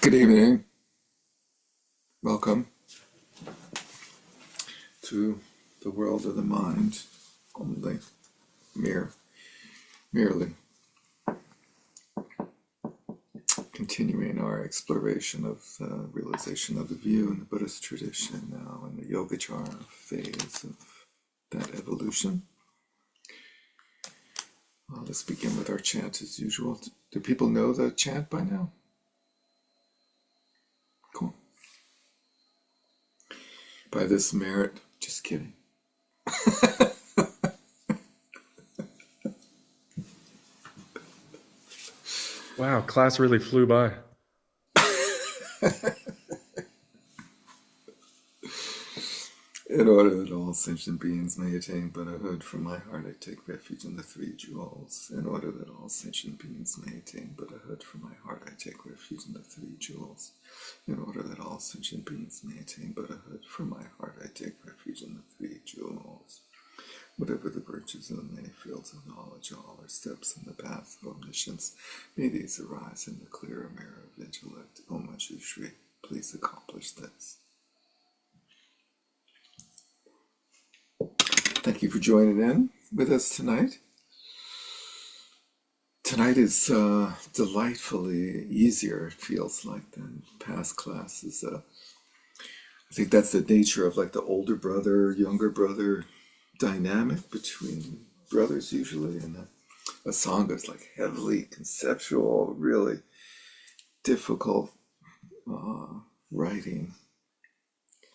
Good evening. Welcome to the world of the mind, only mere, merely continuing our exploration of the realization of the view in the Buddhist tradition now in the Yogacara phase of that evolution. Let's begin with our chant as usual. Do people know the chant by now? Cool. By this merit, just kidding. Wow, class really flew by. In order that all sentient beings may attain Buddhahood, from my heart I take refuge in the three jewels. In order that all sentient beings may attain Buddhahood, from my heart I take refuge in the three jewels. In order that all sentient beings may attain Buddhahood, from my heart I take refuge in the three jewels. Whatever the virtues of the many fields of knowledge, all are steps in the path of omniscience. May these arise in the clearer mirror of intellect. O Manjushri, please accomplish this. Thank you for joining in with us tonight. Tonight is delightfully easier, it feels like, than past classes. I think that's the nature of like the older brother, younger brother dynamic between brothers usually. And a sangha is like heavily conceptual, really difficult writing.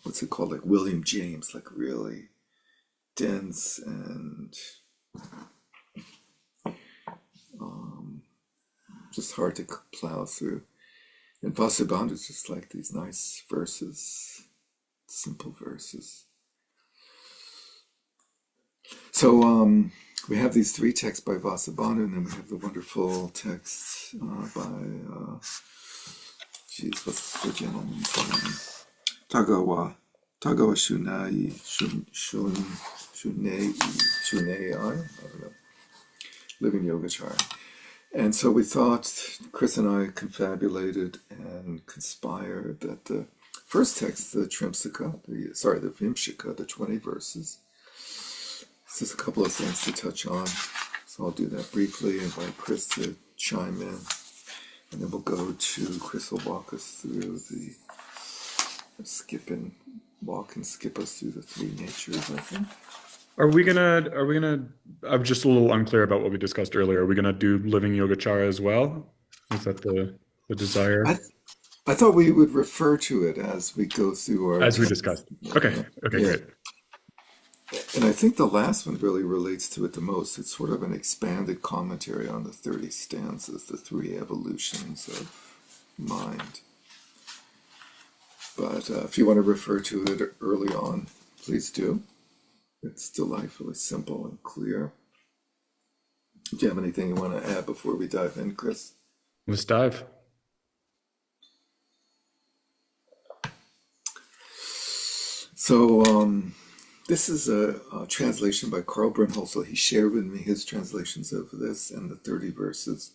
What's it called? Like William James, like really dense and just hard to plow through. And Vasubandhu is just like these nice verses, simple verses. So we have these three texts by Vasubandhu, and then we have the wonderful text by, what's the gentleman's name? Tagawa Shunei, I don't know, Living Yogacara. And so we thought, Chris and I confabulated and conspired that the first text, the Trimsika, the Vimshika, the 20 verses, there's a couple of things to touch on. So I'll do that briefly, invite Chris to chime in, and then we'll go to, Chris will walk us through the, walk and skip us through the three natures, I think. I'm just a little unclear about what we discussed earlier. Are we gonna do Living Yogacara as well? Is that the desire? I thought we would refer to it as we go through our As we text. discussed. Okay. Okay, Yeah. great. And I think the last one really relates to it the most. It's sort of an expanded commentary on the 30 stanzas, the three evolutions of mind. But if you want to refer to it early on, please do. It's delightfully simple and clear. Do you have anything you want to add before we dive in, Chris? Let's dive. So this is a translation by Carl Brunholzl. He shared with me his translations of this and the 30 verses.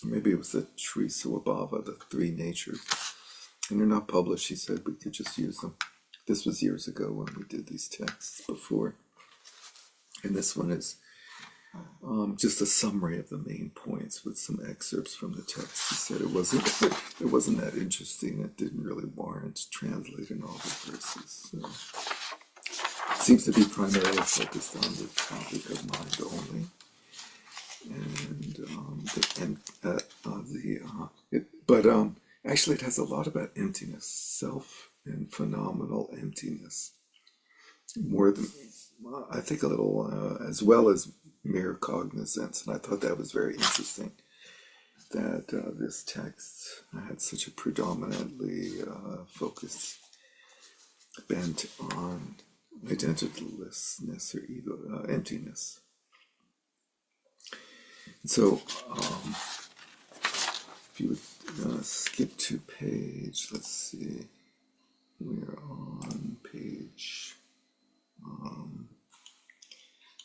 Maybe it was the Trisavabhava, the three natures. And they're not published. He said we could just use them. This was years ago when we did these texts before. And this one is just a summary of the main points with some excerpts from the text. He said it wasn't that interesting. It didn't really warrant translating all the verses. So it seems to be primarily focused on the topic of mind only. But actually it has a lot about emptiness, self and phenomenal emptiness. More than, I think, a little, as well as mere cognizance. And I thought that was very interesting that this text had such a predominantly focused bent on identitylessness or ego, emptiness. And so if you would skip to page, let's see, we're on page,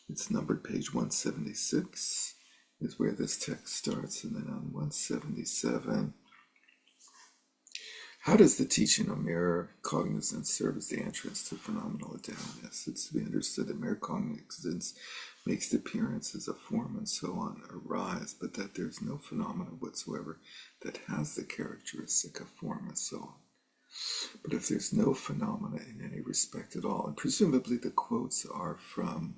it's numbered page 176 is where this text starts, and then on 177 How does the teaching of mere cognizance serve as the entrance to phenomenal identityness? It's to be understood that mere cognizance makes the appearances of form and so on arise, but that there's no phenomena whatsoever that has the characteristic of form and so on. But if there's no phenomena in any respect at all, and presumably the quotes are from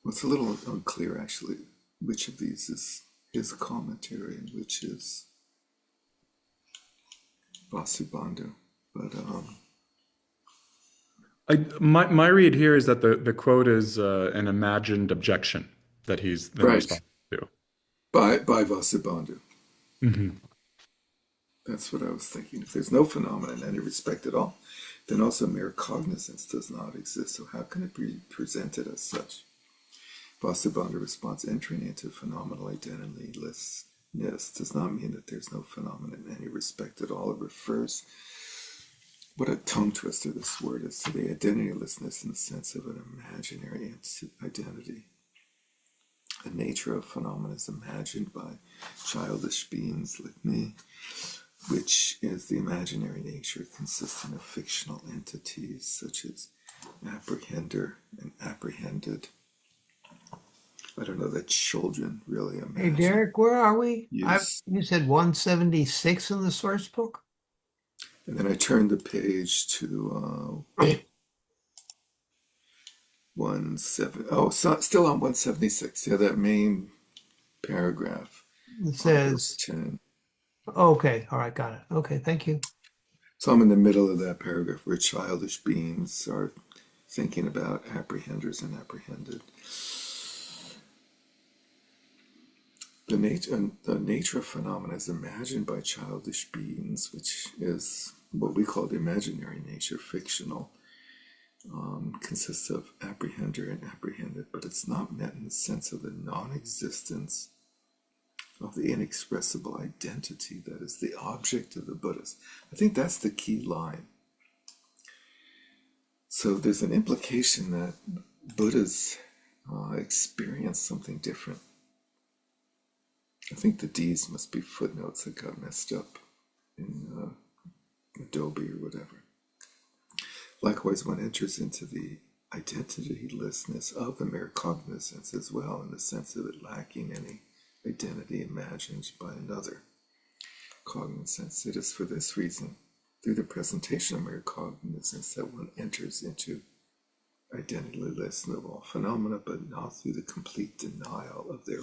well, it's a little unclear actually which of these is his commentary and which is Vasubandhu. But my read here is that the quote is an imagined objection that he's then right, responding to. by Vasubandhu. Hmm. That's what I was thinking. If there's no phenomena in any respect at all, then also mere cognizance does not exist. So how can it be presented as such? Vasubandhu responds, entering into phenomenal identitylessness does not mean that there's no phenomena in any respect at all. It refers, what a tongue twister this word is, to the identitylessness in the sense of an imaginary identity. The nature of phenomena is imagined by childish beings like me, which is the imaginary nature consisting of fictional entities such as apprehender and apprehended. I don't know that children really Hey, imagine, Derek, where are we? use. You said 176 in the source book? And then I turned the page to It still on 176. Yeah, that main paragraph on verse says, 10. okay, all right, got it. Okay, thank you. So I'm in the middle of that paragraph where childish beings are thinking about apprehenders and apprehended. The nature of phenomena is imagined by childish beings, which is what we call the imaginary nature, fictional, consists of apprehender and apprehended, but it's not meant in the sense of the non-existence of the inexpressible identity that is the object of the Buddhas. I think that's the key line. So there's an implication that Buddhas experience something different. I think the D's must be footnotes that got messed up in Adobe or whatever. Likewise, one enters into the identitylessness of the mere cognizance as well, in the sense of it lacking any identity imagined by another cognizance. It is for this reason, through the presentation of mere cognizance, that one enters into identitylessness of all phenomena, but not through the complete denial of their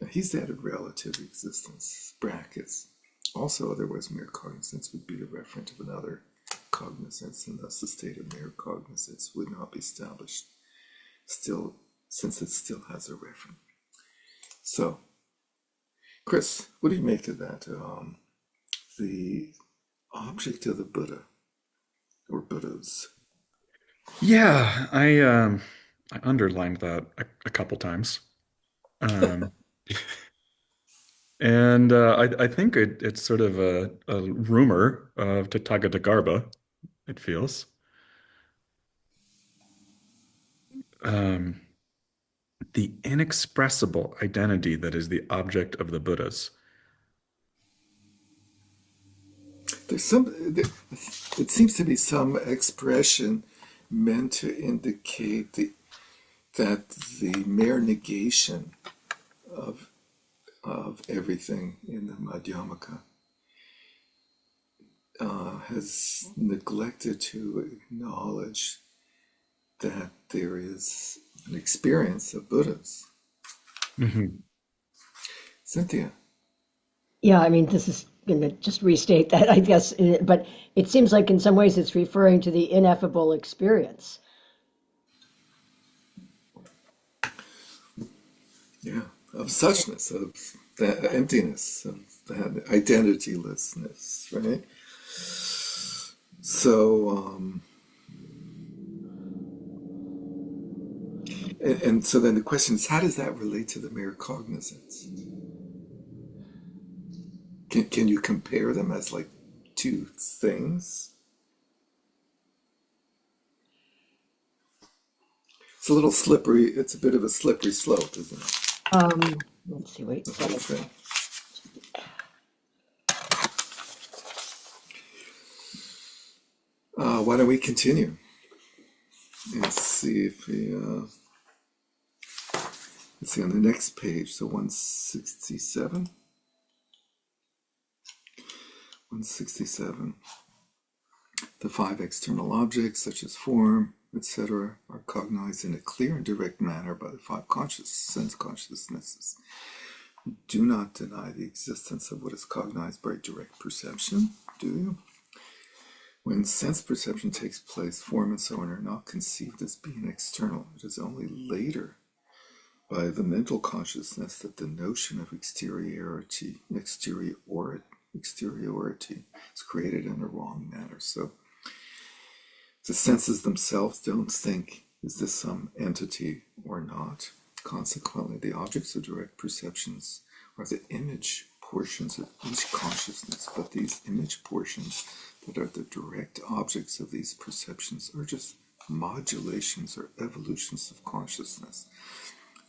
Now he's added relative existence, brackets. Also, otherwise, mere cognizance would be the referent of another cognizance, and thus the state of mere cognizance would not be established still, since it still has a referent. So, Chris, what do you make of that? The object of the Buddha, or Buddhas. Yeah, I underlined that a couple times. Um, and I think it's sort of a rumor of Tathagata, it feels. Um, the inexpressible identity that is the object of the Buddhas. There's it seems to be some expression meant to indicate that the mere negation of everything in the Madhyamaka has neglected to acknowledge that there is an experience of Buddhas. Mhm. Cynthia. Yeah, I mean, this is going to just restate that, I guess, but it seems like in some ways it's referring to the ineffable experience. Yeah, of suchness, of that emptiness, of that identitylessness, right? So, and so then the question is, how does that relate to the mere cognizance? Can you compare them as like two things? It's a little slippery. It's a bit of a slippery slope, isn't it? Let's see, wait, That's what so I'm saying. Why don't we continue and see if we, let's see on the next page, so 167. 167. The five external objects, such as form, etc., are cognized in a clear and direct manner by the five sense consciousnesses. Do not deny the existence of what is cognized by direct perception, do you? When sense perception takes place, form and so on are not conceived as being external. It is only later, by the mental consciousness, that the notion of exteriority is created in a wrong manner. So the senses themselves don't think, is this some entity or not? Consequently, the objects of direct perceptions are the image portions of each consciousness, but these image portions that are the direct objects of these perceptions are just modulations or evolutions of consciousness.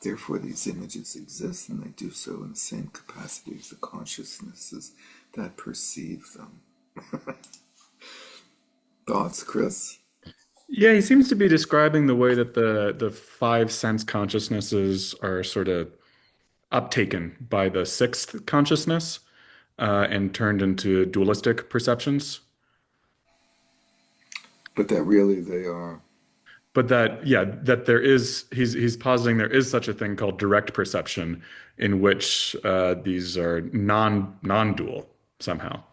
Therefore, these images exist, and they do so in the same capacity as the consciousnesses that perceive them. Thoughts, Chris? Yeah, he seems to be describing the way that the five sense consciousnesses are sort of uptaken by the sixth consciousness and turned into dualistic perceptions. But that really they are. But that, yeah, that there is, he's positing there is such a thing called direct perception in which these are non-dual somehow.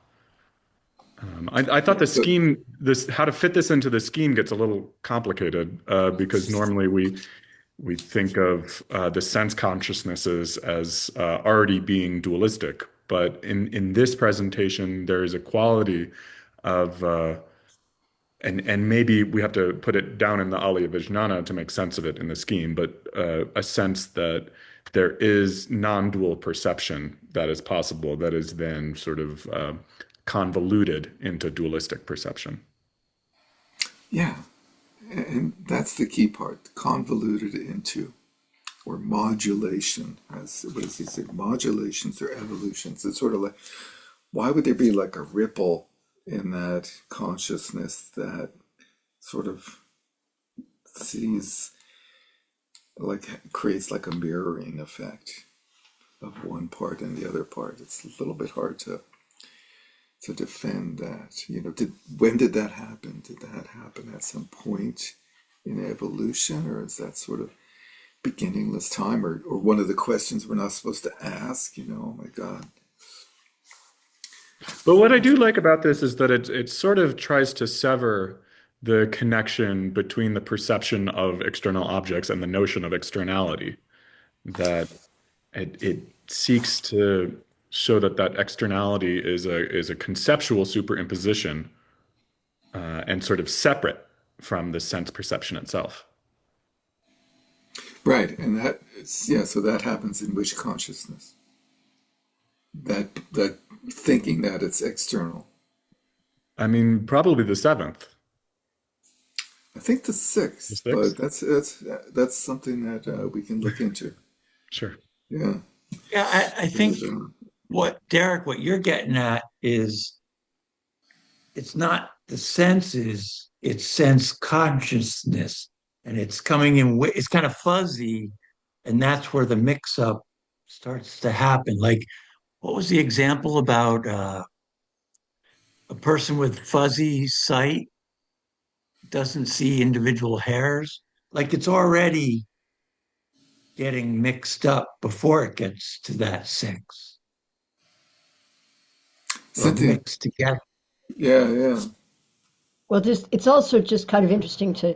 I thought the So, scheme, this how to fit this into the scheme gets a little complicated because normally we think of the sense consciousnesses as already being dualistic, but in this presentation there is a quality of and maybe we have to put it down in the Alaya Vijnana to make sense of it in the scheme, but a sense that there is non-dual perception that is possible, that is then sort of convoluted into dualistic perception. yeah, and that's the key part, convoluted into, or modulation, as what does he say, modulations or evolutions. It's sort of like, why would there be like a ripple in that consciousness that sort of sees, like, creates like a mirroring effect of one part and the other part? It's a little bit hard to defend that. When did that happen? Did that happen at some point in evolution, or is that sort of beginningless time, or one of the questions we're not supposed to ask? Oh my God. But what I do like about this is that it sort of tries to sever the connection between the perception of external objects and the notion of externality. That it seeks to show that that externality is a conceptual superimposition and sort of separate from the sense perception itself. Right, and so that happens in which consciousness? That thinking that it's external. I mean, probably the seventh. I think the The sixth, but sixth? that's something that we can look into. Sure. Yeah. Yeah, I think But, what you're getting at is it's not the senses, it's sense consciousness. And it's coming in, it's kind of fuzzy. And that's where the mix up starts to happen. Like, what was the example about a person with fuzzy sight doesn't see individual hairs? Like, it's already getting mixed up before it gets to that six or Cynthia, mixed together. yeah. well, it's also just kind of interesting to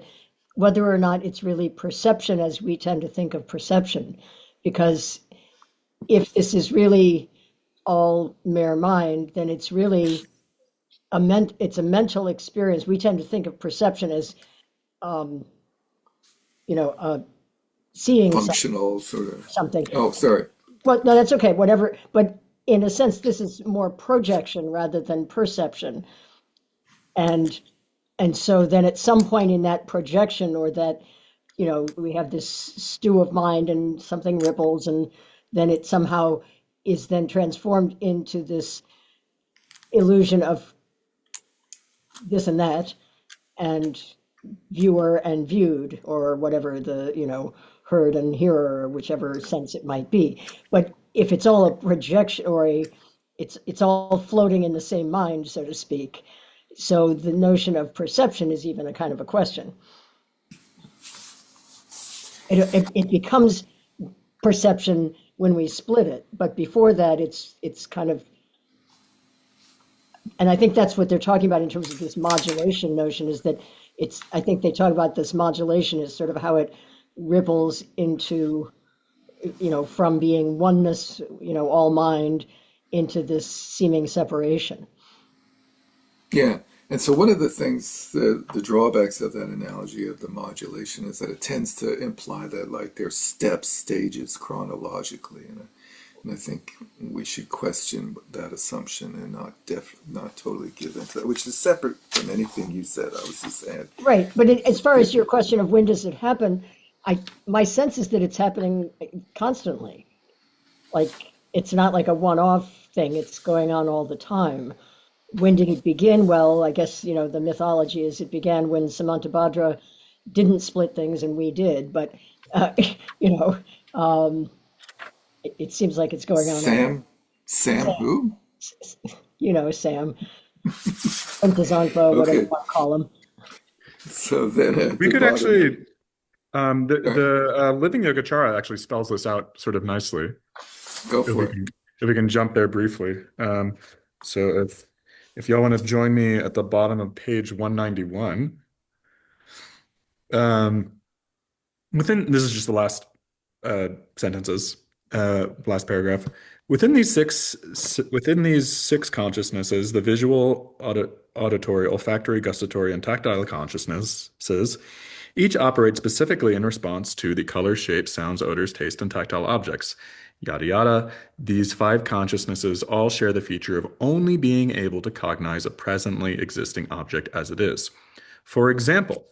whether or not it's really perception as we tend to think of perception, because if this is really all mere mind, then it's really it's a mental experience. We tend to think of perception as um, seeing Functional sort of. something. Oh, sorry. Well, no, that's okay, whatever. But in a sense, this is more projection rather than perception. And so then at some point in that projection or that we have this stew of mind and something ripples and then it somehow is then transformed into this illusion of this and that and viewer and viewed or whatever heard and hearer or whichever sense it might be. But if it's all a projection or it's all floating in the same mind, so to speak. So the notion of perception is even a kind of a question. It becomes perception when we split it, but before that, it's kind of, and I think that's what they're talking about in terms of this modulation notion. Is that I think they talk about this modulation as sort of how it ripples into, from being oneness, all mind, into this seeming separation. Yeah. And so one of the things, the drawbacks of that analogy of the modulation is that it tends to imply that like there's steps, stages chronologically. And I think we should question that assumption and not totally give into that, which is separate from anything you said. I was just saying. Right. But as far as your question of when does it happen, my sense is that it's happening constantly. Like it's not like a one-off thing. It's going on all the time. When did it begin? Well, I guess, the mythology is it began when Samantabhadra didn't split things and we did. But, it seems like it's going on. Sam who? Sam, Uncle, whatever you Okay. want to call him. So then at We the could bottom, actually, Go ahead. the Living Yogacara actually spells this out sort of nicely. Go If we for it. can, if we can jump there briefly. So if y'all want to join me at the bottom of page 191, um, this is just the last sentences, last paragraph. Within these six consciousnesses, the visual, auditory, olfactory, gustatory, and tactile consciousnesses each operate specifically in response to the colors, shapes, sounds, odors, taste, and tactile objects. Yada yada. These five consciousnesses all share the feature of only being able to cognize a presently existing object as it is. For example,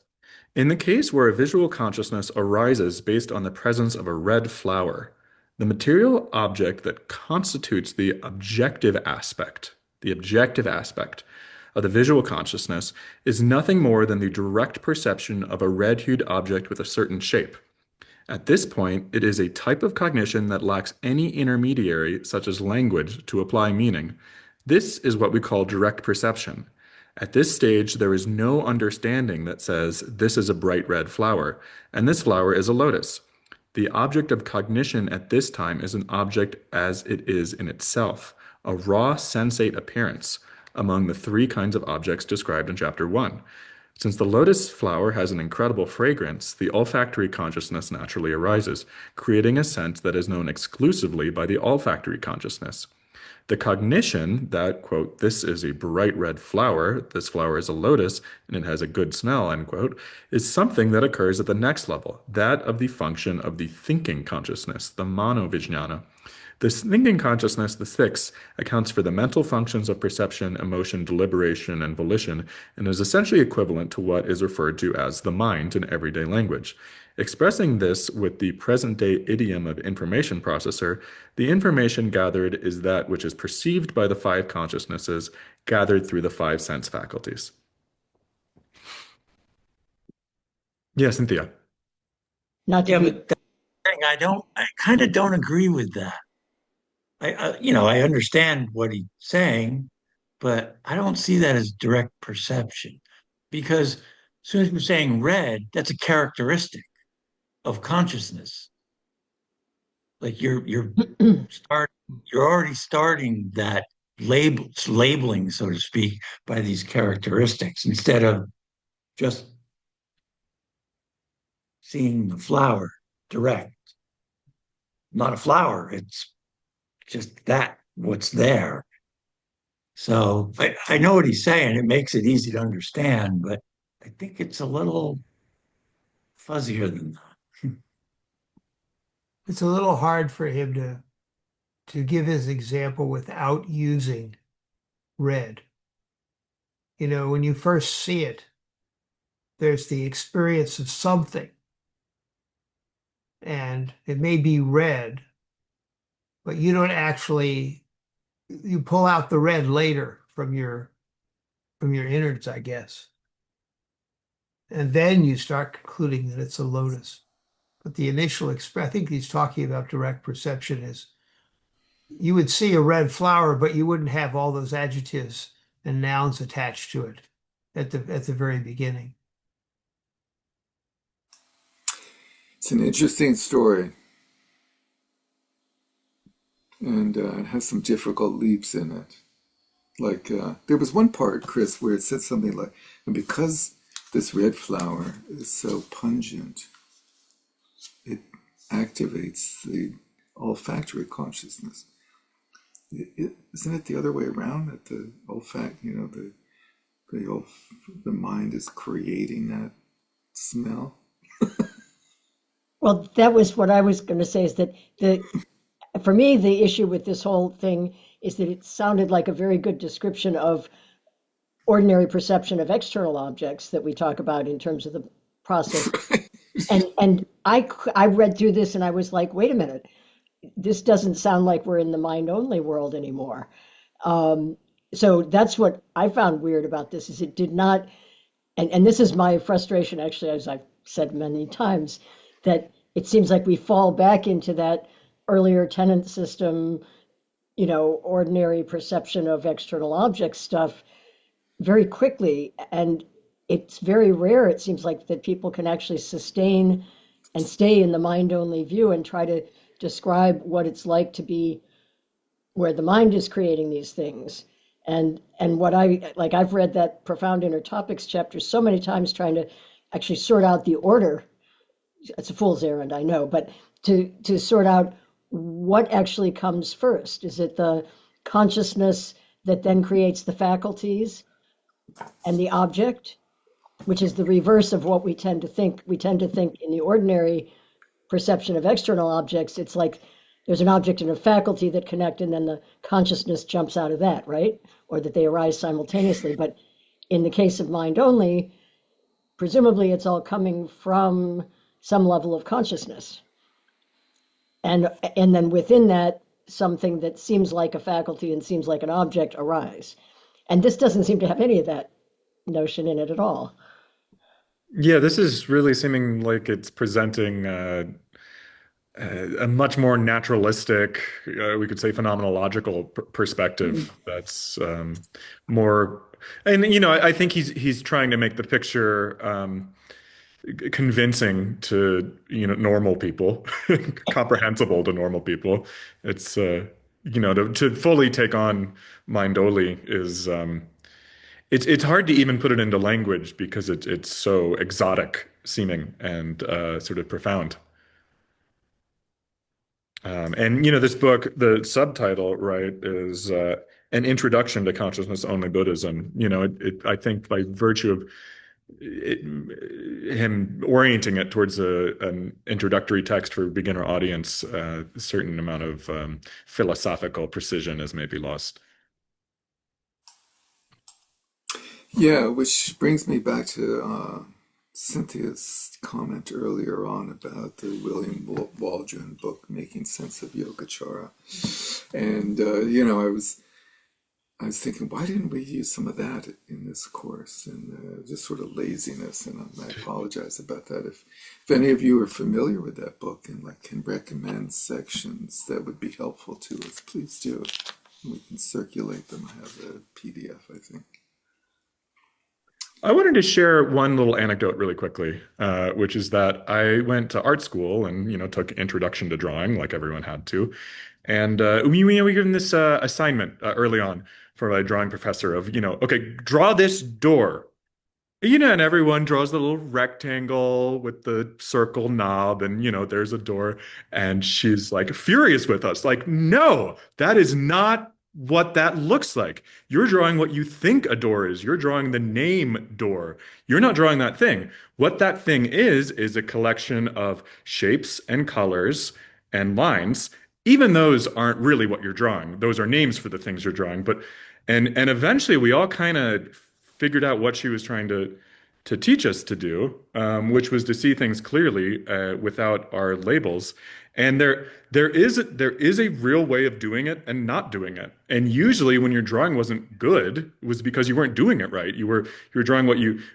in the case where a visual consciousness arises based on the presence of a red flower, the material object that constitutes the objective aspect of the visual consciousness is nothing more than the direct perception of a red-hued object with a certain shape. At this point, it is a type of cognition that lacks any intermediary, such as language, to apply meaning. This is what we call direct perception. At this stage, there is no understanding that says, this is a bright red flower, and this flower is a lotus. The object of cognition at this time is an object as it is in itself, a raw sensate appearance among the three kinds of objects described in Chapter 1. Since the lotus flower has an incredible fragrance, the olfactory consciousness naturally arises, creating a scent that is known exclusively by the olfactory consciousness. The cognition that, quote, this is a bright red flower, this flower is a lotus, and it has a good smell, end quote, is something that occurs at the next level, that of the function of the thinking consciousness, the manovijnana. This thinking consciousness, the sixth, accounts for the mental functions of perception, emotion, deliberation, and volition, and is essentially equivalent to what is referred to as the mind in everyday language. Expressing this with the present-day idiom of information processor, the information gathered is that which is perceived by the five consciousnesses gathered through the five sense faculties. Yeah, Cynthia. Not to Yeah, be, but that thing, I kind of don't agree with that. I understand what he's saying, but I don't see that as direct perception because as soon as you're saying red, that's a characteristic of consciousness. Like start, you're already starting that labeling, so to speak, by these characteristics instead of just seeing the flower direct. Not a flower, it's just that what's there. So I know what he's saying. It makes it easy to understand, but I think it's a little fuzzier than that. It's a little hard for him to give his example without using red. When you first see it, there's the experience of something, and it may be red, but you don't actually, you pull out the red later from your innards, I guess. And then you start concluding that it's a lotus. But the initial I think he's talking about direct perception is you would see a red flower, but you wouldn't have all those adjectives and nouns attached to it at the very beginning. It's an interesting story, and it has some difficult leaps in it. Like there was one part, Chris, where it said something like, and because this red flower is so pungent, it activates the olfactory consciousness. Isn't it the other way around that the the the mind is creating that smell? Well, that was what I was going to say is that for me, the issue with this whole thing is that it sounded like a very good description of ordinary perception of external objects that we talk about in terms of the process. And I read through this and I was like, wait a minute, this doesn't sound like we're in the mind only world anymore. So that's what I found weird about this is it did not, and this is my frustration actually, as I've said many times, that it seems like we fall back into that earlier tenant system, ordinary perception of external object stuff very quickly. And it's very rare, it seems like, that people can actually sustain and stay in the mind only view and try to describe what it's like to be where the mind is creating these things. And what I've read that profound inner topics chapter so many times trying to actually sort out the order. It's a fool's errand, I know, but to sort out what actually comes first. Is it the consciousness that then creates the faculties and the object, which is the reverse of what we tend to think. We tend to think in the ordinary perception of external objects, it's like there's an object and a faculty that connect, and then the consciousness jumps out of that, right? Or that they arise simultaneously. But in the case of mind only, presumably it's all coming from some level of consciousness. And then within that, something that seems like a faculty and seems like an object arise. And this doesn't seem to have any of that notion in it at all. Yeah, this is really seeming like it's presenting a much more naturalistic, we could say phenomenological perspective that's more, and I think he's trying to make the picture convincing to normal people, comprehensible to normal people. It's to fully take on Mindoli is it's hard to even put it into language because it's so exotic seeming and sort of profound. And this book, the subtitle, right, is an introduction to consciousness only Buddhism. I think by virtue of him orienting it towards an introductory text for a beginner audience, a certain amount of philosophical precision is maybe lost. Yeah, which brings me back to Cynthia's comment earlier on about the William Waldron book, Making Sense of Yogacara. And, I was thinking, why didn't we use some of that in this course? And just sort of laziness, and I apologize about that. If any of you are familiar with that book and can recommend sections that would be helpful to us, please do. We can circulate them. I have a PDF, I think. I wanted to share one little anecdote really quickly, which is that I went to art school and took introduction to drawing like everyone had to, and we were given this assignment early on from a drawing professor of okay, draw this door. And everyone draws the little rectangle with the circle knob, and there's a door, and she's like furious with us, like, no, that is not what that looks like. You're drawing what you think a door is. You're drawing the name door. You're not drawing that thing. What that thing is a collection of shapes and colors and lines. Even those aren't really what you're drawing. Those are names for the things you're drawing. But and eventually we all kind of figured out what she was trying to to teach us to do, which was to see things clearly without our labels. And there is a real way of doing it and not doing it. And usually, when your drawing wasn't good, it was because you weren't doing it right. You were drawing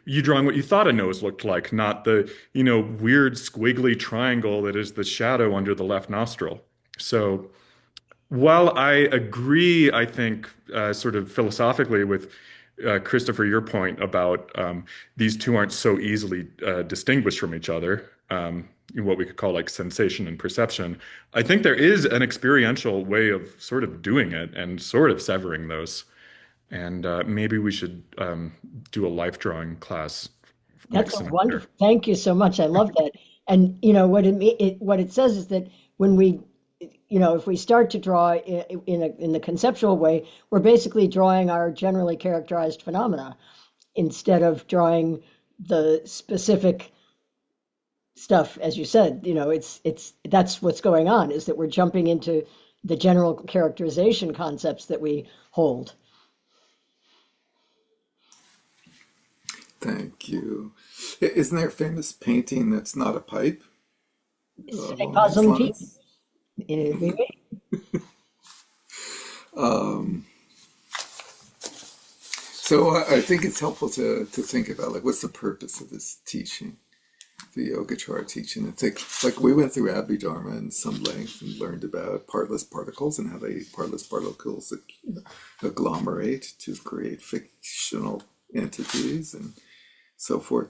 you drawing what you thought a nose looked like, not the weird squiggly triangle that is the shadow under the left nostril. So while I agree, I think sort of philosophically with Christopher, your point about these two aren't so easily distinguished from each other, in what we could call like sensation and perception. I think there is an experiential way of sort of doing it and sort of severing those. And maybe we should do a life drawing class That's next a semester. wonderful. Thank you so much. I love that. And what it says is that when we, if we start to draw in the conceptual way, we're basically drawing our generally characterized phenomena instead of drawing the specific stuff, as you said. It's that's what's going on, is that we're jumping into the general characterization concepts that we hold. Thank you. Isn't there a famous painting that's not a pipe Say along cause these and effect. lines? So I think it's helpful to think about like what's the purpose of this teaching, the Yogacara teaching. It's like we went through Abhidharma in some length and learned about partless particles and how partless particles agglomerate to create fictional entities and so forth.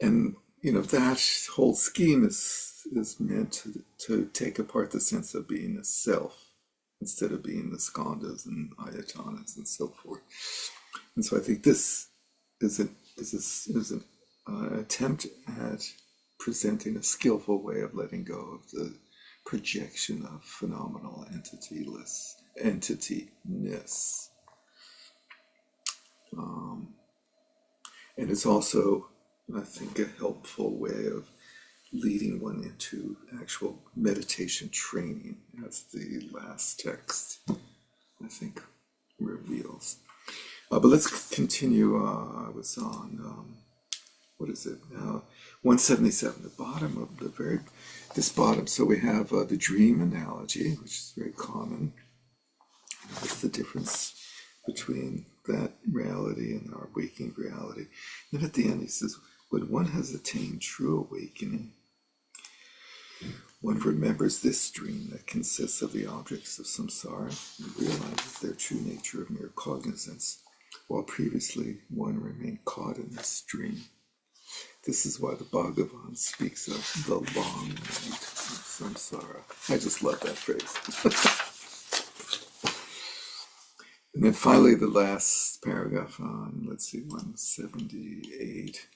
And that whole scheme is meant to take apart the sense of being a self instead of being the skandhas and ayatanas and so forth. And so I think this is an attempt at presenting a skillful way of letting go of the projection of phenomenal entityness. And it's also, I think, a helpful way of leading one into actual meditation training, as the last text, I think, reveals. But let's continue. I was on, what is it now? 177, the bottom of this bottom. So we have the dream analogy, which is very common. What's the difference between that reality and our waking reality? Then at the end, he says, when one has attained true awakening, one remembers this dream that consists of the objects of samsara and realizes their true nature of mere cognizance, while previously one remained caught in this dream. This is why the Bhagavan speaks of the long night of samsara. I just love that phrase. And then finally, the last paragraph on, let's see, 178.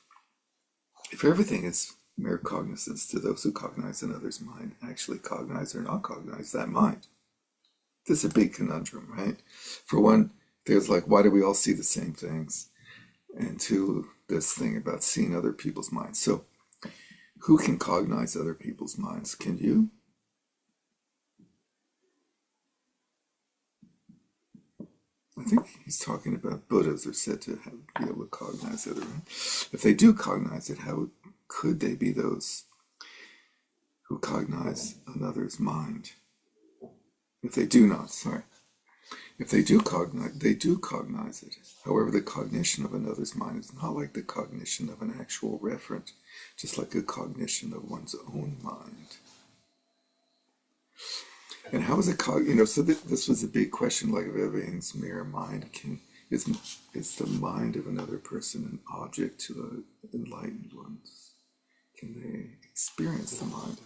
If everything is mere cognizance to those who cognize another's mind, actually cognize or not cognize that mind. This is a big conundrum, right? For one, there's like, why do we all see the same things? And two, this thing about seeing other people's minds. So who can cognize other people's minds? Can you? I think he's talking about Buddhas are said to be able to cognize other minds. If they do cognize it, how could they be those who cognize another's mind? If they do not, sorry. If they do cognize it. However, the cognition of another's mind is not like the cognition of an actual referent, just like a cognition of one's own mind. And how is it so this was a big question, like if everything's mere mind, is the mind of another person an object to the enlightened ones? Can they experience the mind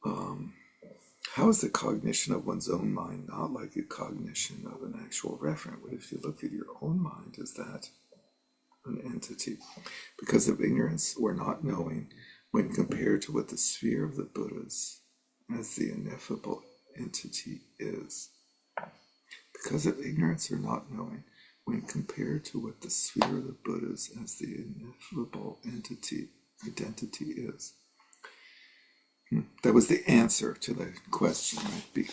of how is the cognition of one's own mind not like a cognition of an actual referent? What if you look at your own mind as that an entity? Because of ignorance or not knowing, when compared to what the sphere of the Buddhas as the ineffable entity is. Because of ignorance or not knowing, when compared to what the sphere of the Buddhas as the ineffable identity is. That was the answer to the question, right?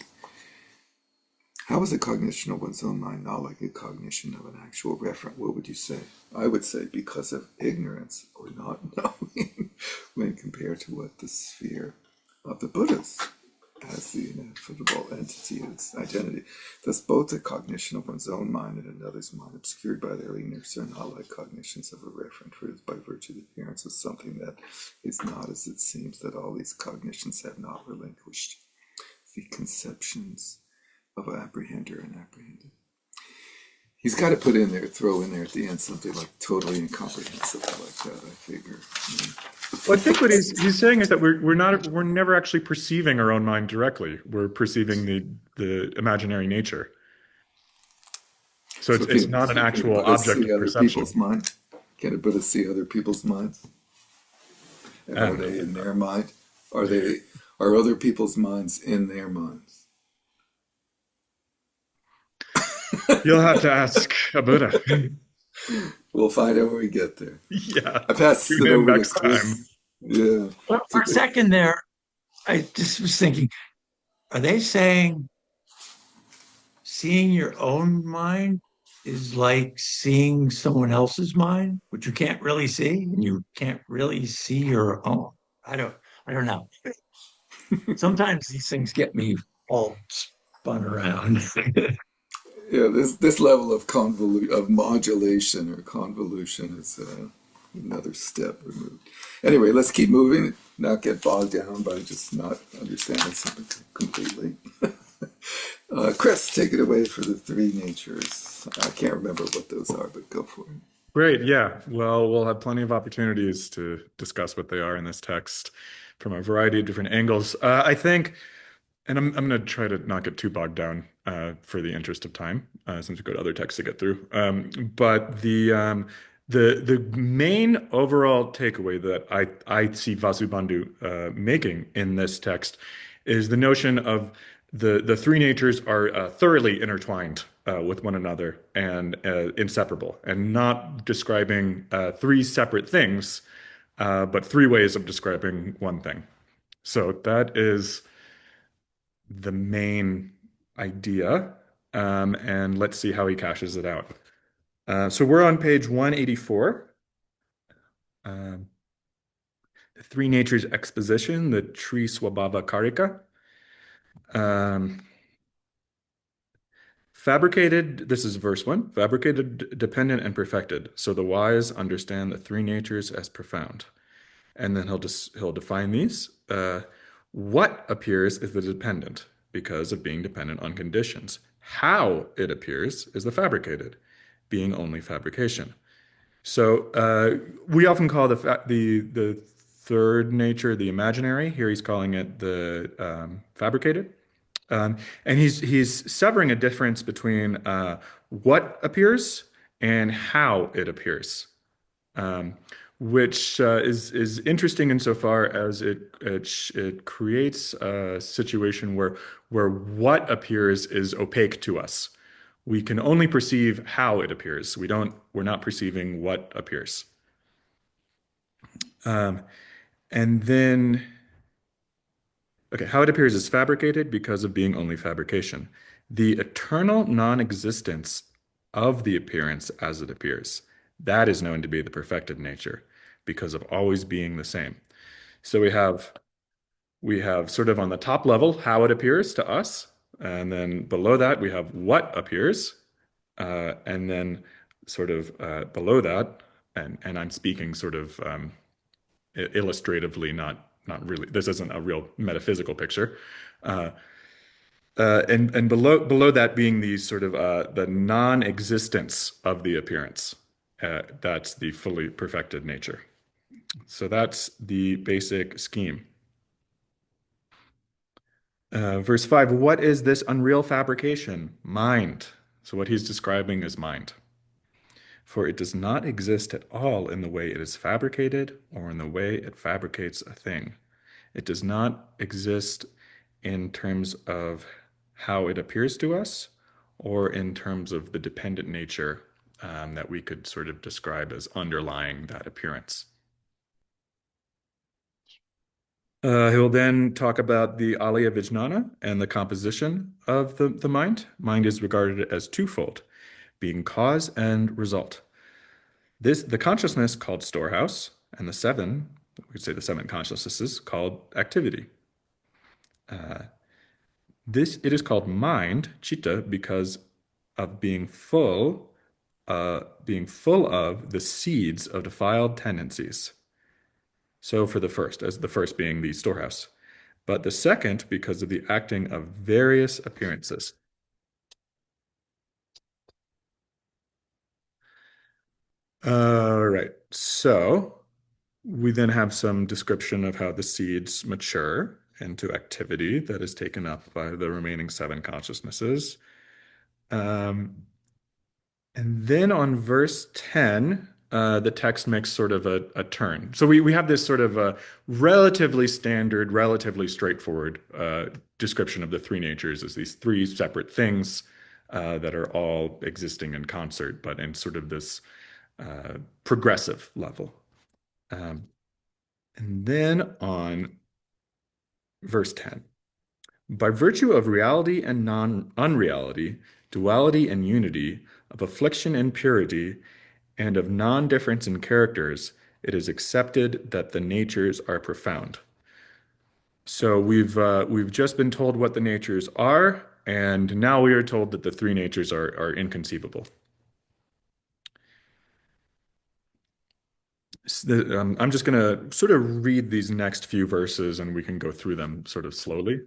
How is a cognition of one's own mind not like a cognition of an actual referent? What would you say? I would say because of ignorance or not knowing when compared to what the sphere of the Buddhas as the ineffable entity of its identity. Thus, both the cognition of one's own mind and another's mind, obscured by their ignorance, are not like cognitions of a referent, for it is by virtue of the appearance of something that is not as it seems that all these cognitions have not relinquished the conceptions of apprehender and apprehended. He's got to put in there, throw in there at the end something like totally incomprehensible like that, I figure. Well, I think what he's saying is that we're never actually perceiving our own mind directly. We're perceiving the imaginary nature. So So it's not an can a actual Buddha object see of other people's perception. mind? Can a Buddha see other people's minds? And are they in their mind? Are other people's minds in their minds? You'll have to ask a Buddha. We'll find out when we get there. Yeah. I passed Tune it in over to next Chris. time. Yeah. Well, for a second there, I just was thinking, are they saying seeing your own mind is like seeing someone else's mind, which you can't really see, and you can't really see your own? I don't, I don't know. Sometimes these things get me all spun around. Yeah, this level of modulation or convolution is another step removed. Anyway, let's keep moving, not get bogged down by just not understanding something completely. Chris, take it away for the three natures. I can't remember what those are, but go for it. Great. Yeah. Well, we'll have plenty of opportunities to discuss what they are in this text from a variety of different angles. I think, and I'm going to try to not get too bogged down for the interest of time, since we've got other texts to get through. But the main overall takeaway that I see Vasubandhu making in this text is the notion of the three natures are thoroughly intertwined with one another and inseparable, and not describing three separate things, but three ways of describing one thing. So that is the main idea, and let's see how he cashes it out. So we're on page 184. Um, the Three Natures Exposition, the Tri Swabhava Karika. Fabricated, this is verse 1, fabricated, dependent, and perfected. So the wise understand the three natures as profound. And then he'll define these. What appears is the dependent because of being dependent on conditions. How it appears is the fabricated, being only fabrication. So we often call the third nature the imaginary. Here he's calling it the fabricated. And he's severing a difference between what appears and how it appears, um, which is interesting insofar as it creates a situation where what appears is opaque to us. We can only perceive how it appears. We're not perceiving what appears. Um, and then, okay, how it appears is fabricated because of being only fabrication. The eternal non-existence of the appearance as it appears, that is known to be the perfected nature because of always being the same. So we have sort of on the top level how it appears to us, and then below that we have what appears, and then sort of below that, and I'm speaking sort of illustratively, not really. This isn't a real metaphysical picture. Uh, and below that being the sort of the non-existence of the appearance. That's the fully perfected nature. So that's the basic scheme. Verse 5, what is this unreal fabrication? Mind. So what he's describing is mind. For it does not exist at all in the way it is fabricated or in the way it fabricates a thing. It does not exist in terms of how it appears to us or in terms of the dependent nature that we could sort of describe as underlying that appearance. He'll then talk about the Alaya Vijnana and the composition of the mind. Mind is regarded as twofold, being cause and result. The consciousness called storehouse, and the seven, we could say the seven consciousnesses called activity. It is called mind, chitta, because of being full of the seeds of defiled tendencies. So for the first, as the first being the storehouse, but the second because of the acting of various appearances. All right. So we then have some description of how the seeds mature into activity that is taken up by the remaining seven consciousnesses. And then on verse 10, the text makes sort of a turn. So we have this sort of a relatively standard, relatively straightforward description of the three natures as these three separate things that are all existing in concert, but in sort of this progressive level. And then on verse 10, by virtue of reality and non-unreality, duality and unity, of affliction and purity, and of non-difference in characters, it is accepted that the natures are profound. So we've just been told what the natures are, and now we are told that the three natures are inconceivable. I'm just going to sort of read these next few verses, and we can go through them sort of slowly.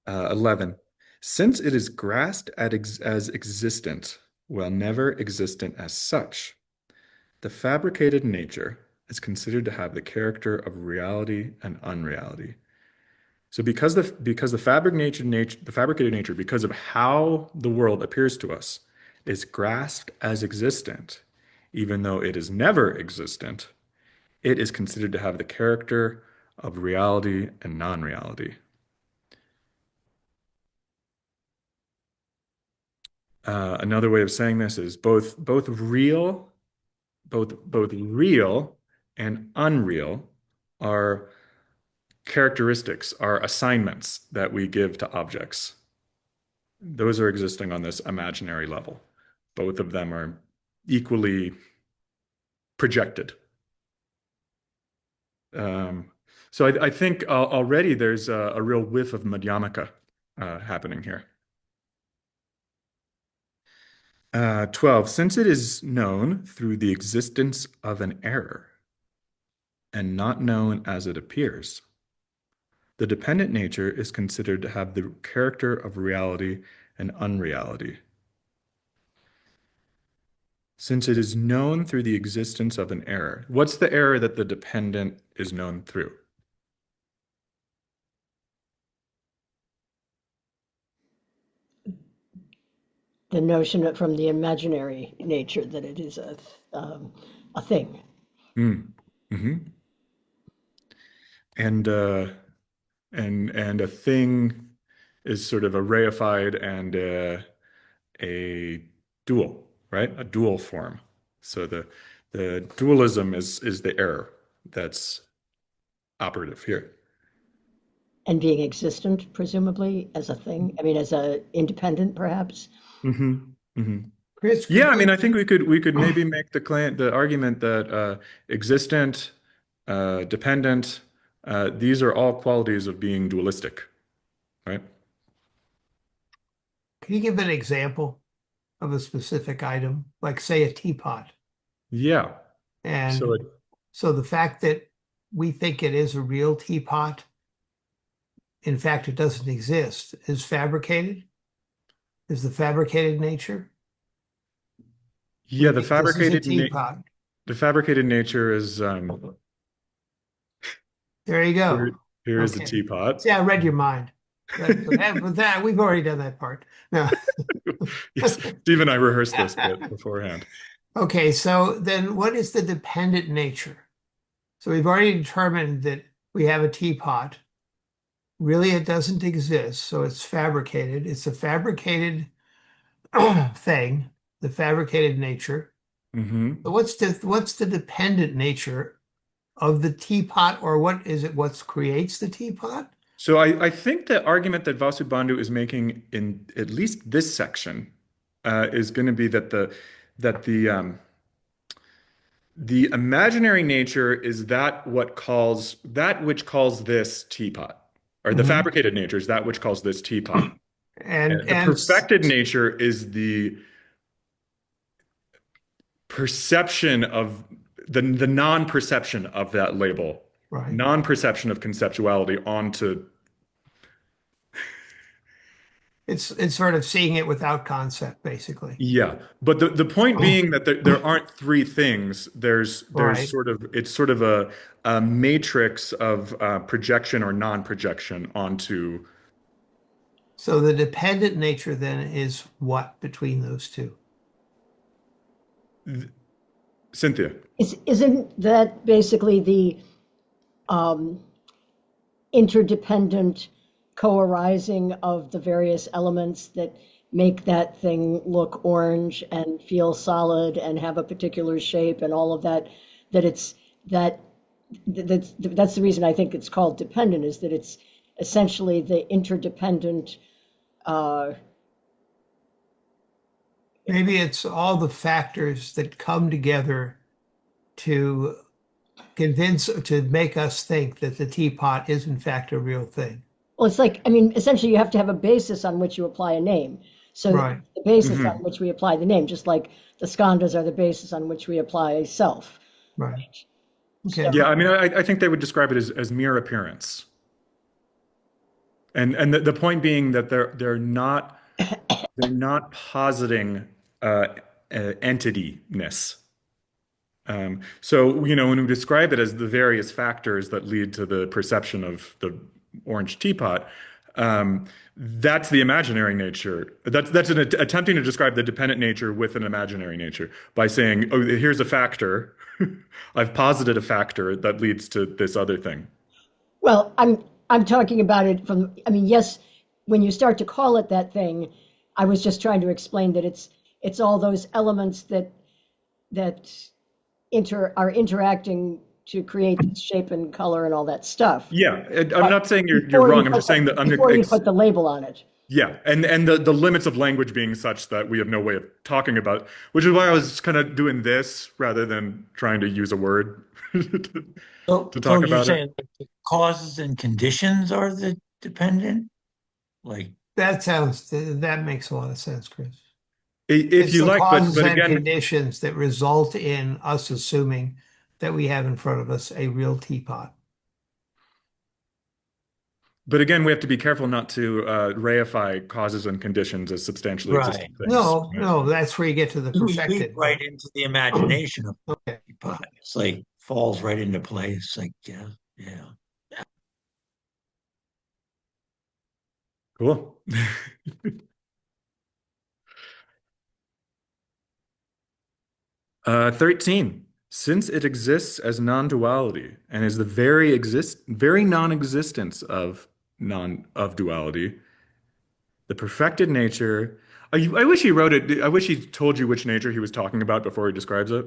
11. Since it is grasped as existent, while never existent as such, the fabricated nature is considered to have the character of reality and unreality. So because the fabricated nature, because of how the world appears to us, is grasped as existent, even though it is never existent, it is considered to have the character of reality and non-reality. Another way of saying this is both real and unreal are characteristics, are assignments that we give to objects. Those are existing on this imaginary level. Both of them are equally projected. So I think already there's a real whiff of Madhyamaka happening here. 12. Since it is known through the existence of an error and not known as it appears, the dependent nature is considered to have the character of reality and unreality. Since it is known through the existence of an error, what's the error that the dependent is known through? The notion of, from the imaginary nature that it is a thing. Mm-hmm. And a thing is sort of a reified and a dual, right? A dual form. So the dualism is the error that's operative here. And being existent, presumably, as a thing. I mean, as a independent, perhaps. Mm-hmm. Mm-hmm. Chris, Yeah, I could mean, you, I think we could maybe make the argument that existent, dependent, these are all qualities of being dualistic, right? can you give an example of a specific item, like say a teapot? Yeah. So And so the fact that we think it is a real teapot, in fact, it doesn't exist, is fabricated, is the fabricated nature. yeah, We think this is a teapot. the fabricated nature is There you here, go. here is the Okay. teapot. See, I read your mind. But that we've already done that part. No. Yes, Steve and I rehearsed this bit beforehand. Okay, so then what is the dependent nature? So we've already determined that we have a teapot. Really, it doesn't exist, so it's fabricated. It's a fabricated thing, the fabricated nature. Mm-hmm. So what's the dependent nature of the teapot, or what is it? What creates the teapot? So I think the argument that Vasubandhu is making in at least this section is going to be that the imaginary nature is that which calls this teapot, or the Mhm. fabricated nature is that which calls this teapot. And The and perfected nature is the perception of the non-perception of that label, right. non-perception of conceptuality onto. It's sort of seeing it without concept, basically. Yeah, but the point being that there aren't three things. There's Right. sort of it's sort of a matrix of projection or non-projection onto. So the dependent nature then is what between those two? Cynthia. Isn't that basically the um, interdependent co-arising of the various elements that make that thing look orange and feel solid and have a particular shape and all of that, that it's that that's the reason I think it's called dependent, is that it's essentially the interdependent uh, Maybe it's all the factors that come together to to make us think that the teapot is in fact a real thing. well, it's like, I mean, essentially you have to have a basis on which you apply a name. So Right. the basis on Mhm. which we apply the name, just like the skandhas are the basis on which we apply self. Right. So, Okay. Yeah, I mean, I think they would describe it as mere appearance, and the point being that they're not positing uh, entity-ness. So, when we describe it as the various factors that lead to the perception of the orange teapot, that's the imaginary nature. That's attempting to describe the dependent nature with an imaginary nature by saying, oh, here's a factor. I've posited a factor that leads to this other thing. well, I'm talking about it from, I mean, yes, when you start to call it that thing, I was just trying to explain that it's all those elements that are interacting to create shape and color and all that stuff. Yeah, I'm But not saying you're wrong. I'm just saying that before you put the label on it. yeah, and the limits of language being such that we have no way of talking about, which is why I was kind of doing this rather than trying to use a word to, So, to so talk you're about it. saying the causes and conditions are the dependent? Like, That makes a lot of sense, Chris. If It's you the like, but causes but and again, conditions that result in us assuming that we have in front of us a real teapot. we have to be careful not to reify causes and conditions as substantially right. existing things. No, Right? no, that's where you get to the We leap perfected. right into the imagination of Okay. occupied. It's like falls right into place. Like, yeah, yeah. Cool. 13. Since it exists as non-duality and is the very non-existence of duality, the perfected nature. I wish he wrote it. I wish he told you which nature he was talking about before he describes it.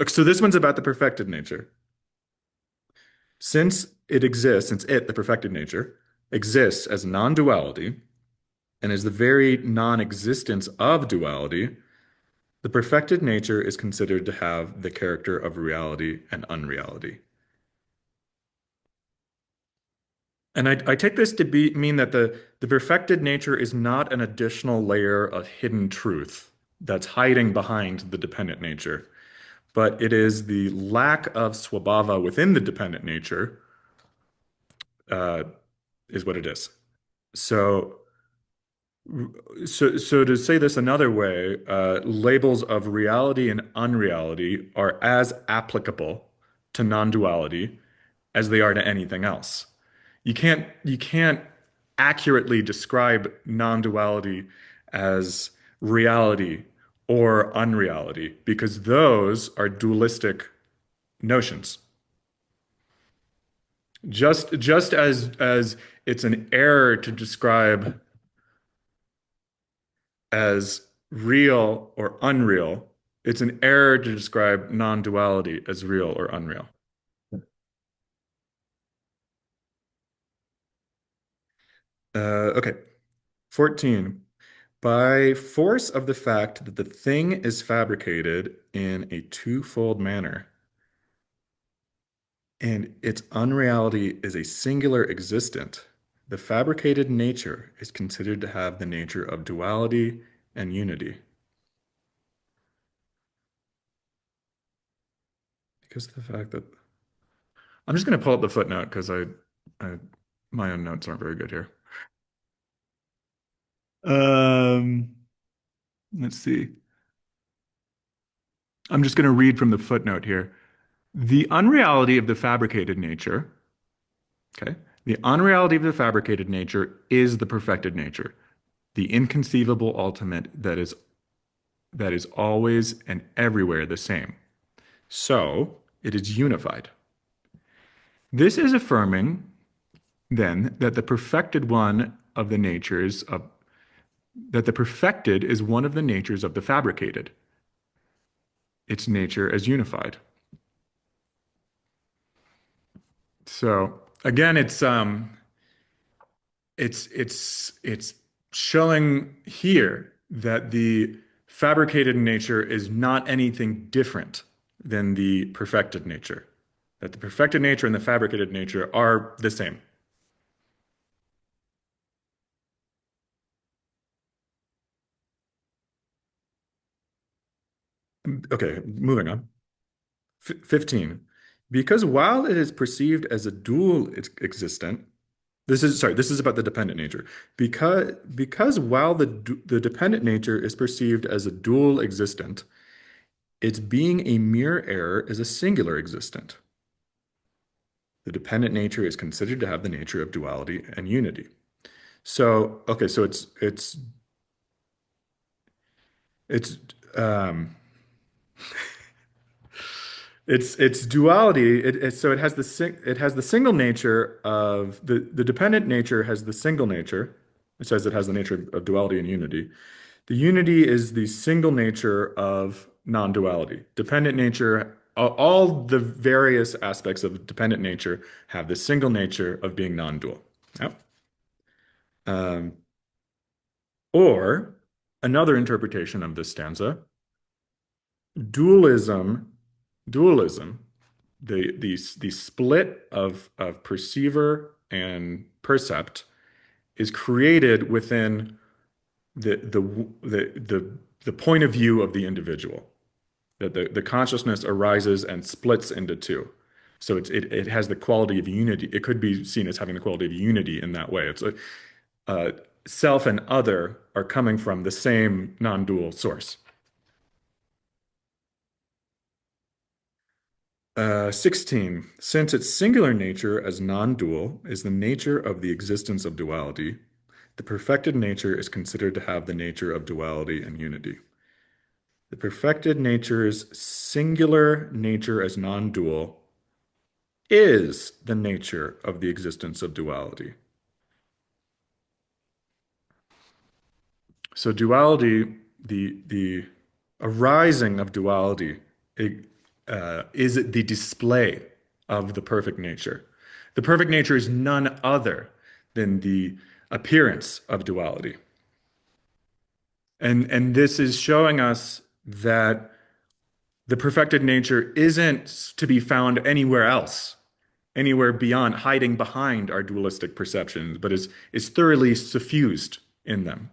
So this one's about the perfected nature. Since it, the perfected nature, exists as non-duality and is the very non-existence of duality, the perfected nature is considered to have the character of reality and unreality. And I take this to mean that the perfected nature is not an additional layer of hidden truth that's hiding behind the dependent nature, but it is the lack of swabhava within the dependent nature, uh, is what it is. So, so to say this another way, labels of reality and unreality are as applicable to non-duality as they are to anything else. You can't accurately describe non-duality as reality or unreality because those are dualistic notions. Just as it's an error to describe as real or unreal, it's an error to describe non-duality as real or unreal. Okay. 14. By force of the fact that the thing is fabricated in a twofold manner, and its unreality is a singular existent, the fabricated nature is considered to have the nature of duality and unity. Because of the fact that I'm just going to pull up the footnote because I my own notes aren't very good here. Um, let's see. I'm just going to read from the footnote here. The unreality of the fabricated nature, okay? The unreality of the fabricated nature is the perfected nature, the inconceivable ultimate that is always and everywhere the same. So it is unified. This is affirming then that the perfected one of the natures of that the perfected is one of the natures of the fabricated, its nature as unified. So again, it's showing here that the fabricated nature is not anything different than the perfected nature. That the perfected nature and the fabricated nature are the same. Okay, moving on. 15. Because while it is perceived as a dual existent, this is about the dependent nature. Because while the dependent nature is perceived as a dual existent, its being a mere error is a singular existent. The dependent nature is considered to have the nature of duality and unity. So, okay, so it's um it's duality. So it has the single nature of the dependent nature has the single nature. It says it has the nature of duality and unity. The unity is the single nature of non-duality. Dependent nature, all the various aspects of dependent nature have the single nature of being non-dual. Yep. Um, or another interpretation of this stanza, dualism, dualism, the split of perceiver and percept is created within the point of view of the individual. That the consciousness arises and splits into two. So it has the quality of unity. It could be seen as having the quality of unity in that way. It's a self and other are coming from the same non-dual source. 16. Since its singular nature as non-dual is the nature of the existence of duality, the perfected nature is considered to have the nature of duality and unity. The perfected nature's singular nature as non-dual is the nature of the existence of duality. So duality, the arising of duality, is the display of the perfect nature. The perfect nature is none other than the appearance of duality. And this is showing us that the perfected nature isn't to be found anywhere else, anywhere beyond, hiding behind our dualistic perceptions, but is thoroughly suffused in them.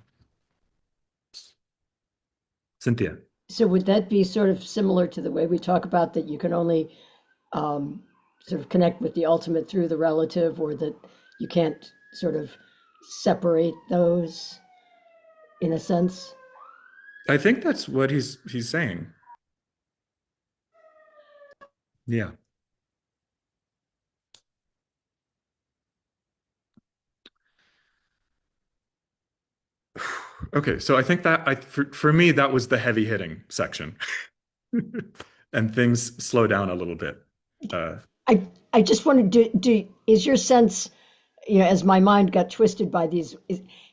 Cynthia. So would that be sort of similar to the way we talk about that you can only sort of connect with the ultimate through the relative, or that you can't sort of separate those in a sense? I think that's what he's saying. Yeah. Okay, so I think that for me that was the heavy hitting section. And things slow down a little bit. Uh, I just wanted to do, is your sense, as my mind got twisted by these,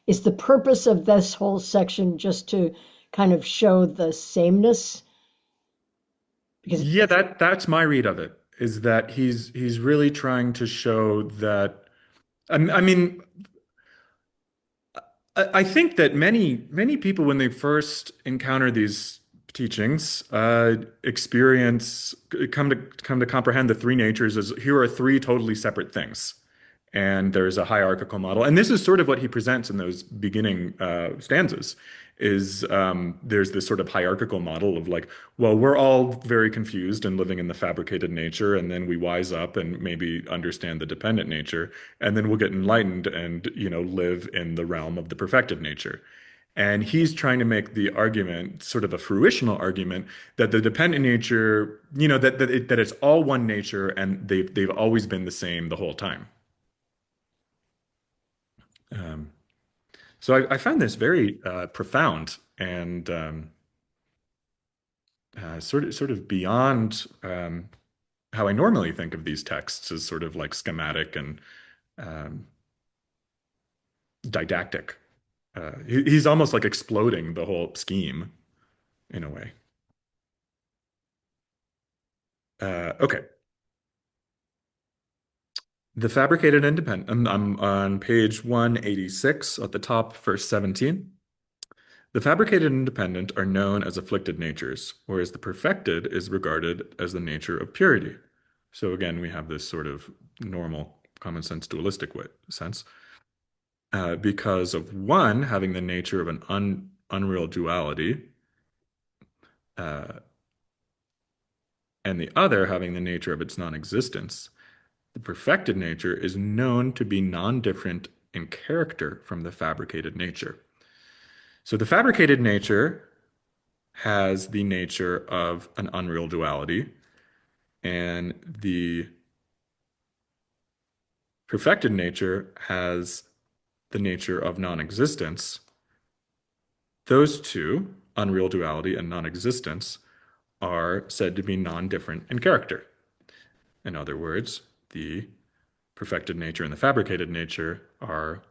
is the purpose of this whole section just to kind of show the sameness? Because yeah, that's my read of it, is that he's really trying to show that I mean I think that many people, when they first encounter these teachings, experience come to comprehend the three natures as here are three totally separate things, and there's a hierarchical model. And this is sort of what he presents in those beginning stanzas. Is there's this sort of hierarchical model of like, well, we're all very confused and living in the fabricated nature, and then we wise up and maybe understand the dependent nature, and then we'll get enlightened and, live in the realm of the perfected nature. And he's trying to make the argument, sort of a fruitional argument, that the dependent nature, that it's all one nature and they've always been the same the whole time. Um, so I found this very profound and sort of beyond how I normally think of these texts as sort of like schematic and um, didactic. He's almost like exploding the whole scheme in a way. Okay. The fabricated independent. I'm on page 186 at the top, verse 17. The fabricated independent are known as afflicted natures, whereas the perfected is regarded as the nature of purity. So again, we have this sort of normal, common sense, dualistic sense. Because of one having the nature of an unreal duality, uh, and the other having the nature of its non-existence, the perfected nature is known to be non-different in character from the fabricated nature. So the fabricated nature has the nature of an unreal duality, and the perfected nature has the nature of non-existence. Those two, unreal duality and non-existence, are said to be non-different in character. In other words, the perfected nature and the fabricated nature are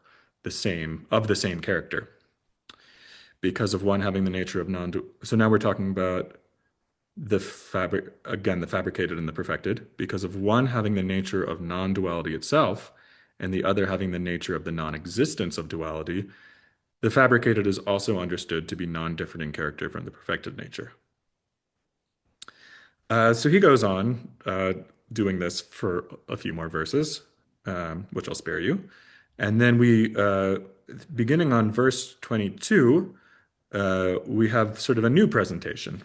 of the same character. Because of one having the nature of so now we're talking about the fabricated and the perfected, because of one having the nature of non-duality itself, and the other having the nature of the non-existence of duality, the fabricated is also understood to be non-different in character from the perfected nature. So he goes on doing this for a few more verses, which I'll spare you. And then beginning on verse 22, we have sort of a new presentation.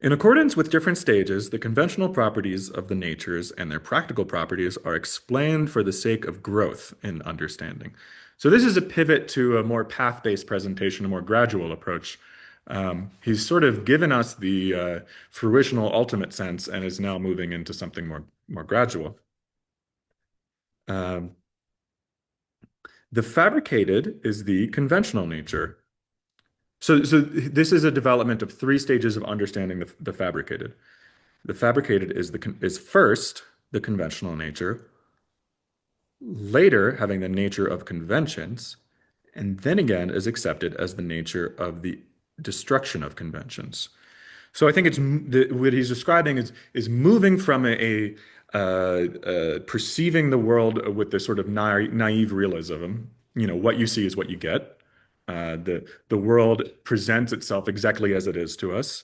In accordance with different stages, the conventional properties of the natures and their practical properties are explained for the sake of growth in understanding. So this is a pivot to a more path-based presentation, a more gradual approach. He's sort of given us the fruitional ultimate sense and is now moving into something more gradual. The fabricated is the conventional nature. So this is a development of three stages of understanding the fabricated. The fabricated is first the conventional nature, later having the nature of conventions, and then again is accepted as the nature of the destruction of conventions. So I think what he's describing is moving from perceiving the world with this sort of naive realism. What you see is what you get. The world presents itself exactly as it is to us.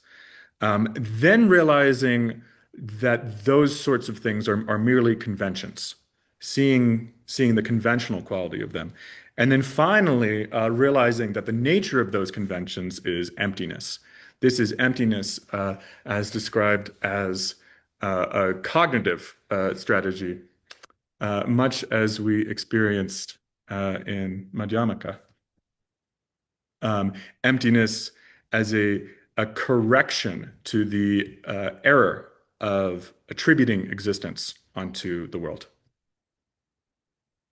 Then realizing that those sorts of things are merely conventions, seeing the conventional quality of them. And then finally, realizing that the nature of those conventions is emptiness. This is emptiness as described as a cognitive strategy, much as we experienced in Madhyamaka. Emptiness as a correction to the error of attributing existence onto the world.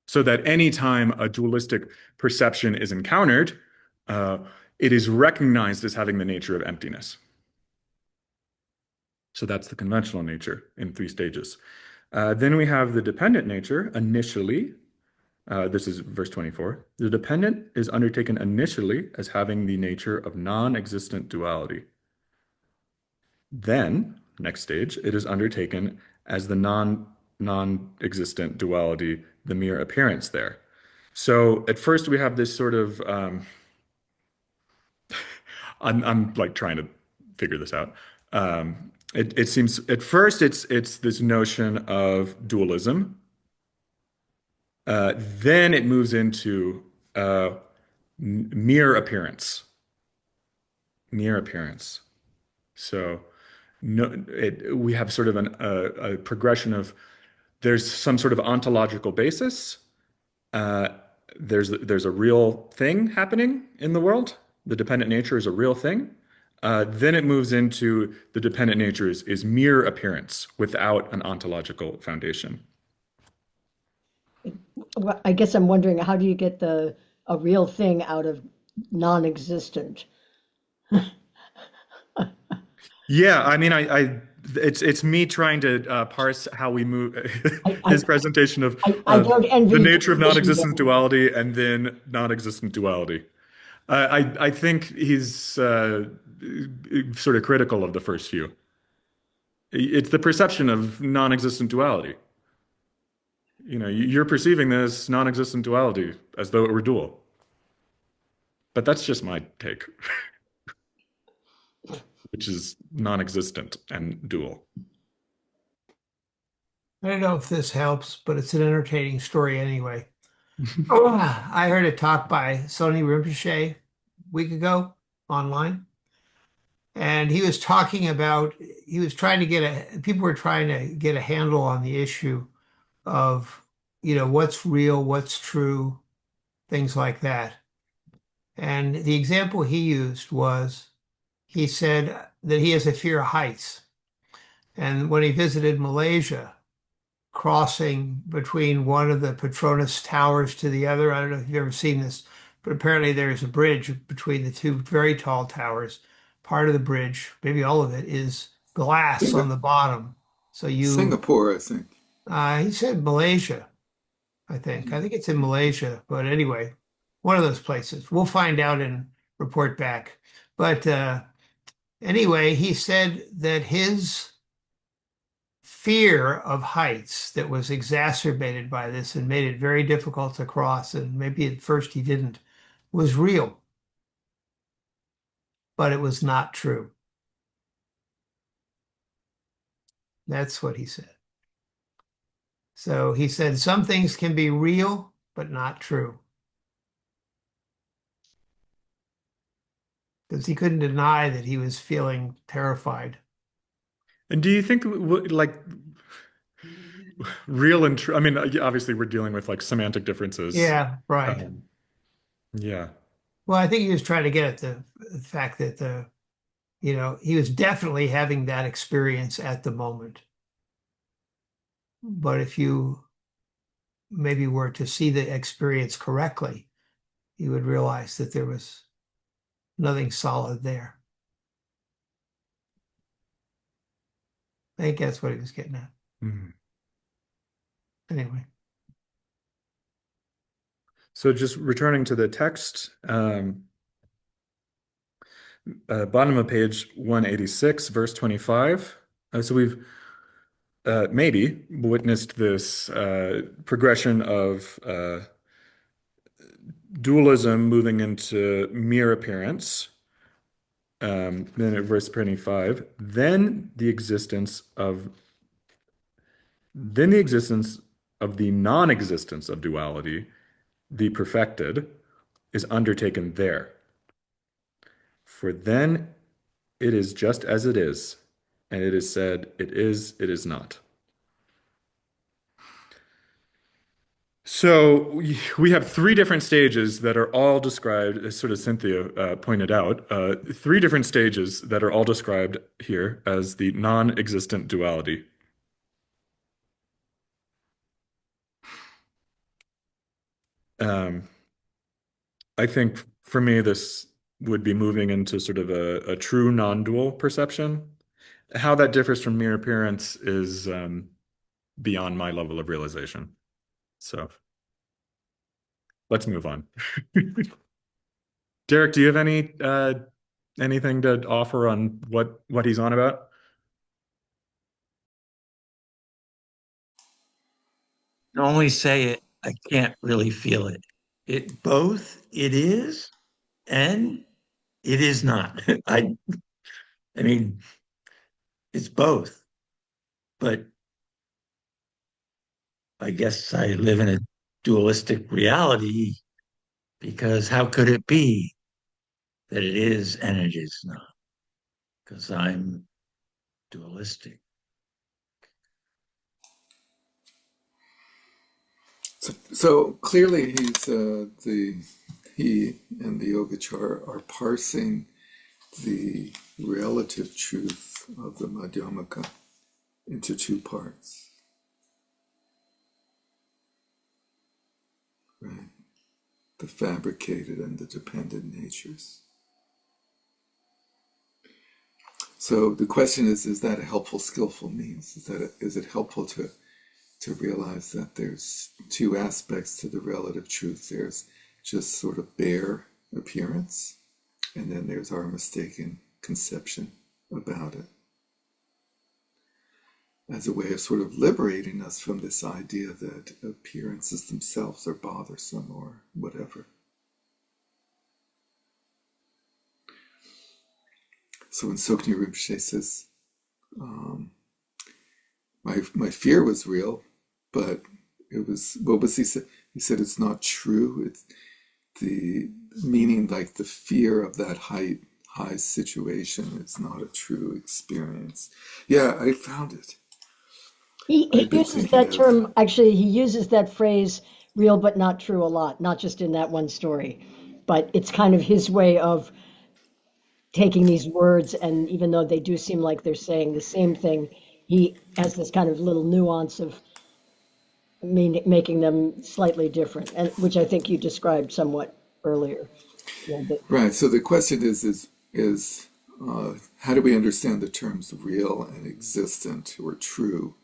So that any time a dualistic perception is encountered, it is recognized as having the nature of emptiness. So that's the conventional nature in three stages. Then we have the dependent nature initially. This is verse 24. The dependent is undertaken initially as having the nature of non-existent duality. Then, next stage, it is undertaken as the non-existent duality, the mere appearance there. So at first we have this sort of I'm like trying to figure this out. It seems at first it's this notion of dualism. Then it moves into mere appearance. Mere appearance. So no, we have sort of a progression of there's some sort of ontological basis. Uh, there's a real thing happening in the world. The dependent nature is a real thing. Then it moves into the dependent nature is mere appearance without an ontological foundation. Well, I guess I'm wondering, how do you get a real thing out of non-existent? Yeah, I mean, it's me trying to parse how we move I, I, his presentation I of don't the envy the nature of position non-existent though. duality and then non-existent duality. I think he's sort of critical of the first few. It's the perception of non-existent duality. You know, you're perceiving this non-existent duality as though it were dual. But that's just my take, which is non-existent and dual. I don't know if this helps, but it's an entertaining story anyway. I heard a talk by Sonny Rinpoche a week ago online, and he was talking about he was trying to get people were trying to get a handle on the issue of, what's real, what's true, things like that. And the example he used was he said that he has a fear of heights. And when he visited Malaysia, crossing between one of the Petronas towers to the other. I don't know if you've ever seen this, but apparently there's a bridge between the two very tall towers. Part of the bridge, maybe all of it, is glass on Singa- the bottom. So Singapore, I think. he said Malaysia, I think. I think it's in Malaysia, but anyway, one of those places. We'll find out and report back. But anyway, he said that his fear of heights that was exacerbated by this and made it very difficult to cross, and maybe at first he didn't, was real, but it was not true. That's what he said. So he said some things can be real, but not true. Because he couldn't deny that he was feeling terrified. And do you think like real and true? I mean, obviously we're dealing with like semantic differences. Yeah, right. Um, yeah. Well, I think he was trying to get at the fact that he was definitely having that experience at the moment. But if you maybe were to see the experience correctly, you would realize that there was nothing solid there. I think that's what he was getting at. Mhm. Anyway, So just returning to the text, bottom of page 186, verse 25. So we've maybe witnessed this progression of dualism moving into mere appearance. Then at verse 25, then the existence of the non-existence of duality, the perfected, is undertaken there. For then it is just as it is, and it is said, it is not. So we have three different stages that are all described, as sort of Cynthia pointed out, three different stages that are all described here as the non-existent duality. Um, I think for me, this would be moving into sort of a true non-dual perception. How that differs from mere appearance is beyond my level of realization. So let's move on. Derek, do you have anything to offer on what he's on about? I can only say it, I can't really feel it. it is and it is not. I mean, it's both, but I guess I live in a dualistic reality because how could it be that it is and it is not? Because I'm dualistic. So clearly, he and the Yogacara are parsing the relative truth of the Madhyamaka into two parts, right? The fabricated and the dependent natures. So the question is that a helpful, skillful means? Is it helpful to realize that there's two aspects to the relative truth? There's just sort of bare appearance, and then there's our mistaken conception about it, as a way of sort of liberating us from this idea that appearances themselves are bothersome or whatever. So when Sokni Rinpoche says, my fear was real, but it was, what was he said? He said it's not true. It's the meaning, like the fear of that high situation. It's not a true experience. Yeah, I found it. He I've been uses thinking that of, term, actually, he uses that phrase, real but not true, a lot, not just in that one story, but it's kind of his way of taking these words, and even though they do seem like they're saying the same thing, he has this kind of little nuance of making them slightly different, and which I think you described somewhat earlier. Yeah, right. So the question is how do we understand the terms real and existent or true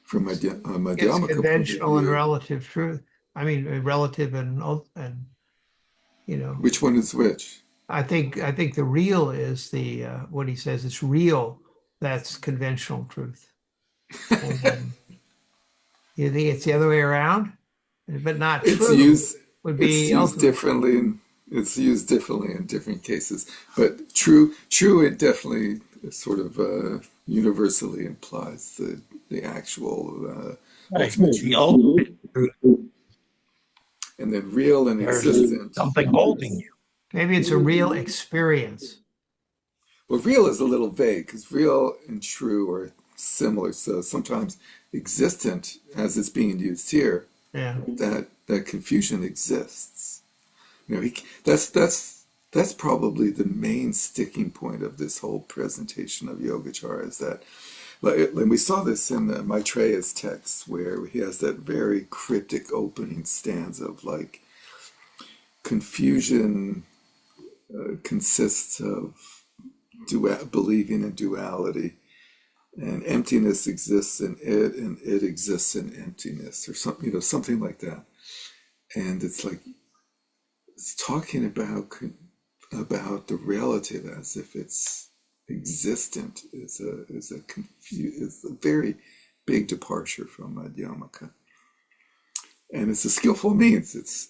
from a It's Madhyamaka point of conventional and view? relative truth. I mean, relative and you know, Which one is which? I think the real is the what he says. It's real. That's conventional truth. And you think it's the other way around, but not It's true used would it's be used ultimate. differently in it's used differently in different cases. But true it definitely sort of universally implies the actual Right. ultimate The truth. ultimate truth, And then real and there's existent something holding is, you. Maybe it's a real experience. well, real is a little vague because real and true are similar. So sometimes existent, as it's being used here, Yeah. that confusion exists. You know, that's probably the main sticking point of this whole presentation of Yogacara is that, like, and we saw this in the Maitreya's text where he has that very cryptic opening stanza of like confusion consists of believing in duality, and emptiness exists in it, and it exists in emptiness, or something, something like that. And it's like it's talking about the relative as if it's existent is a very big departure from Madhyamaka, and it's a skillful means. It's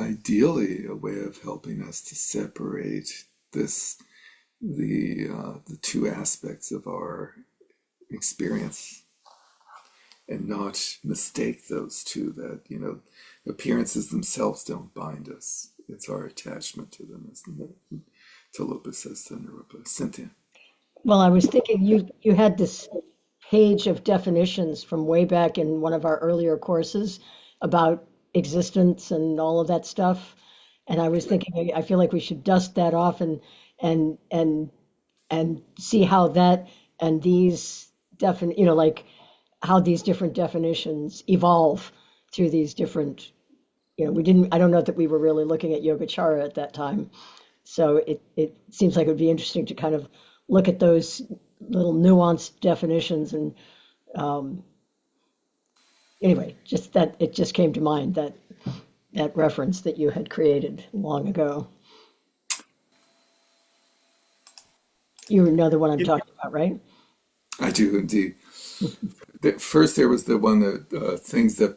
ideally a way of helping us to separate this the two aspects of our experience and not mistake those two, that appearances themselves don't bind us. It's our attachment to them, as Talopa says to Narupa. Cynthia. Well, I was thinking you had this page of definitions from way back in one of our earlier courses about existence and all of that stuff. And I was thinking, I feel like we should dust that off and and and see how that and these like how these different definitions evolve through these different, we didn't, I don't know that we were really looking at Yogacara at that time. So it seems like it would be interesting to kind of look at those little nuanced definitions and um, anyway, just that it just came to mind that reference that you had created long ago. You know the one I'm talking about, right? I do indeed. First, there was the one that things that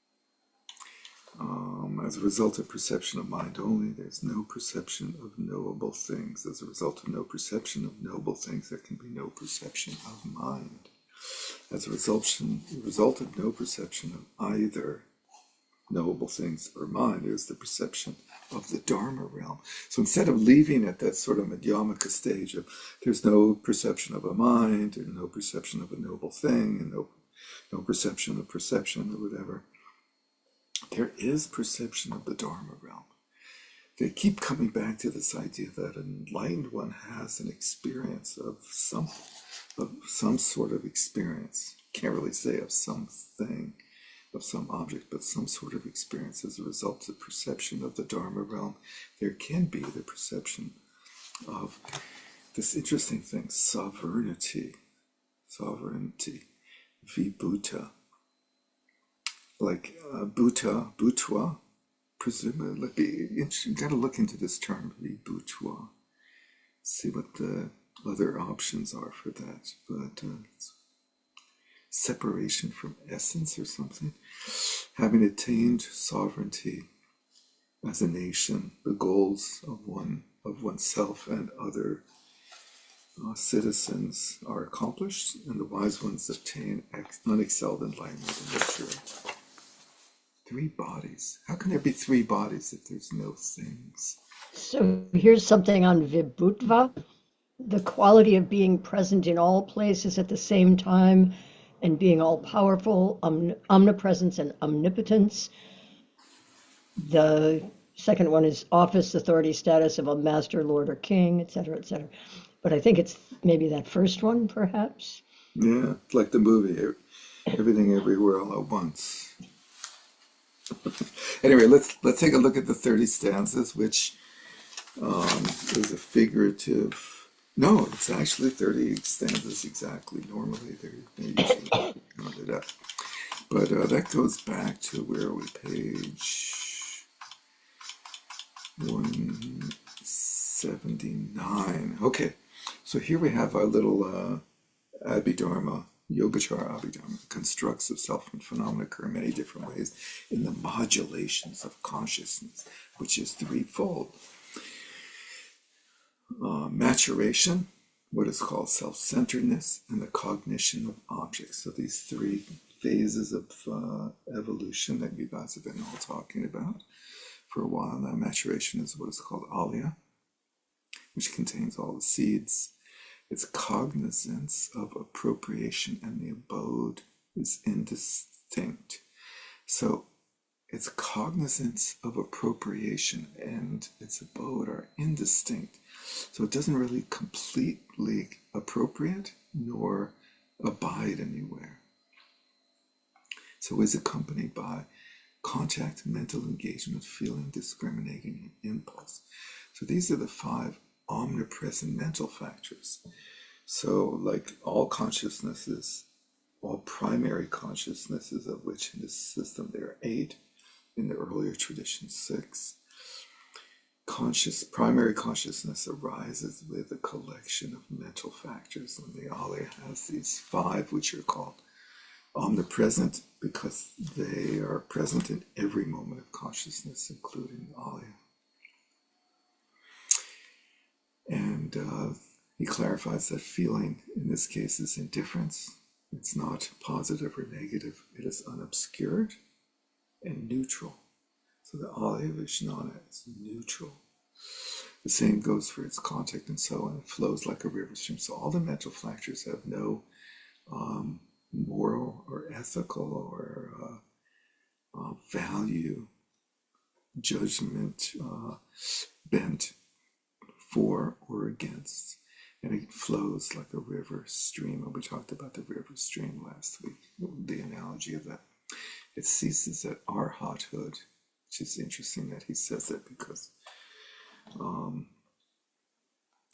As a result of perception of mind only, there's no perception of knowable things. As a result of no perception of knowable things, there can be no perception of mind. As a result of no perception of either knowable things or mind, there's the perception of the Dharma realm. So instead of leaving at that sort of Madhyamaka stage of there's no perception of a mind, and no perception of a noble thing, and no perception of perception or whatever, there is perception of the Dharma realm. They keep coming back to this idea that an enlightened one has an experience of some sort of experience. Can't really say of something, of some object, but some sort of experience as a result of perception of the Dharma realm. There can be the perception of this interesting thing, sovereignty, vibhuta, like bhutva, presumably. You've got to look into this term, vibhutva, see what the other options are for that, but it's separation from essence or something. Having attained sovereignty as a nation, the goals of oneself and other citizens are accomplished, and the wise ones obtain unexcelled enlightenment in nature. 3 bodies. How can there be 3 bodies if there's no things? So here's something on vibhutva, the quality of being present in all places at the same time and being all powerful, omnipresence and omnipotence. The second one is office, authority, status of a master, lord, or king, etc., etc. But I think it's maybe that first one, perhaps. Yeah, it's like the movie, Everything Everywhere All at Once. Anyway, let's take a look at the 30 stanzas, which is a figurative. No, it's actually 30 stanzas exactly. Normally they're usually counted up. But that goes back to where are we? Page 179. Okay, so here we have our little Abhidharma, Yogacara Abhidharma. Constructs of self and phenomena occur in many different ways in the modulations of consciousness, which is threefold. Maturation, what is called self-centeredness, and the cognition of objects. So these 3 phases of evolution that you guys have been all talking about for a while now. Maturation is what is called alaya, which contains all the seeds. It's cognizance of appropriation, and the abode is indistinct. So its cognizance of appropriation and its abode are indistinct. So it doesn't really completely appropriate nor abide anywhere. So is accompanied by contact, mental engagement, feeling, discriminating, and impulse. So these are the 5 omnipresent mental factors. So like all consciousnesses, all primary consciousnesses, of which in this system there are 8, in the earlier tradition 6, primary consciousness arises with a collection of mental factors, and the alaya has these 5, which are called omnipresent because they are present in every moment of consciousness, including the alaya. And he clarifies that feeling in this case is indifference. It's not positive or negative. It is unobscured and neutral. So the alaya vijnana is neutral. The same goes for its contact and so on. It flows like a river stream. So all the mental factors have no moral or ethical or value, judgment bent for or against. And it flows like a river stream. And we talked about the river stream last week, the analogy of that. It ceases at arhathood, which is interesting that he says that because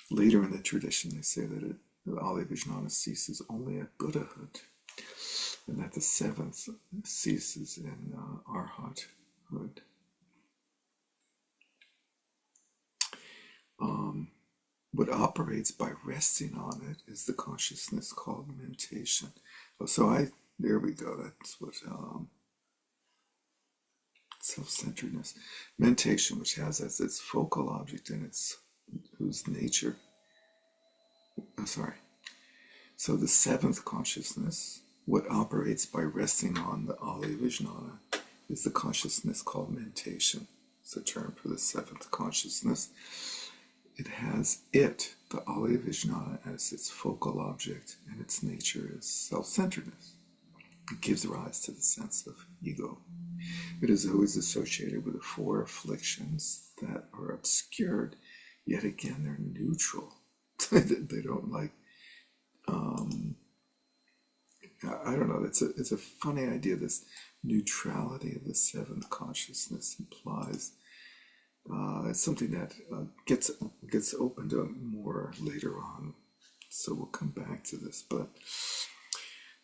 later in the tradition they say that the alaya vijnana ceases only at Buddhahood, and that the 7th ceases in arhathood. What operates by resting on it is the consciousness called mentation. Oh, so there we go. That's what self-centeredness. Mentation, which has as its focal object in its whose nature. So the seventh consciousness, what operates by resting on the alaya vijnana, is the consciousness called mentation. It's a term for the seventh consciousness. It has the alaya vijnana, as its focal object, and its nature is self-centeredness. It gives rise to the sense of ego. It is always associated with the four afflictions that are obscured, yet again they're neutral. They don't like, I don't know, it's a funny idea. This neutrality of the seventh consciousness implies it's something that gets opened up more later on. So we'll come back to this, but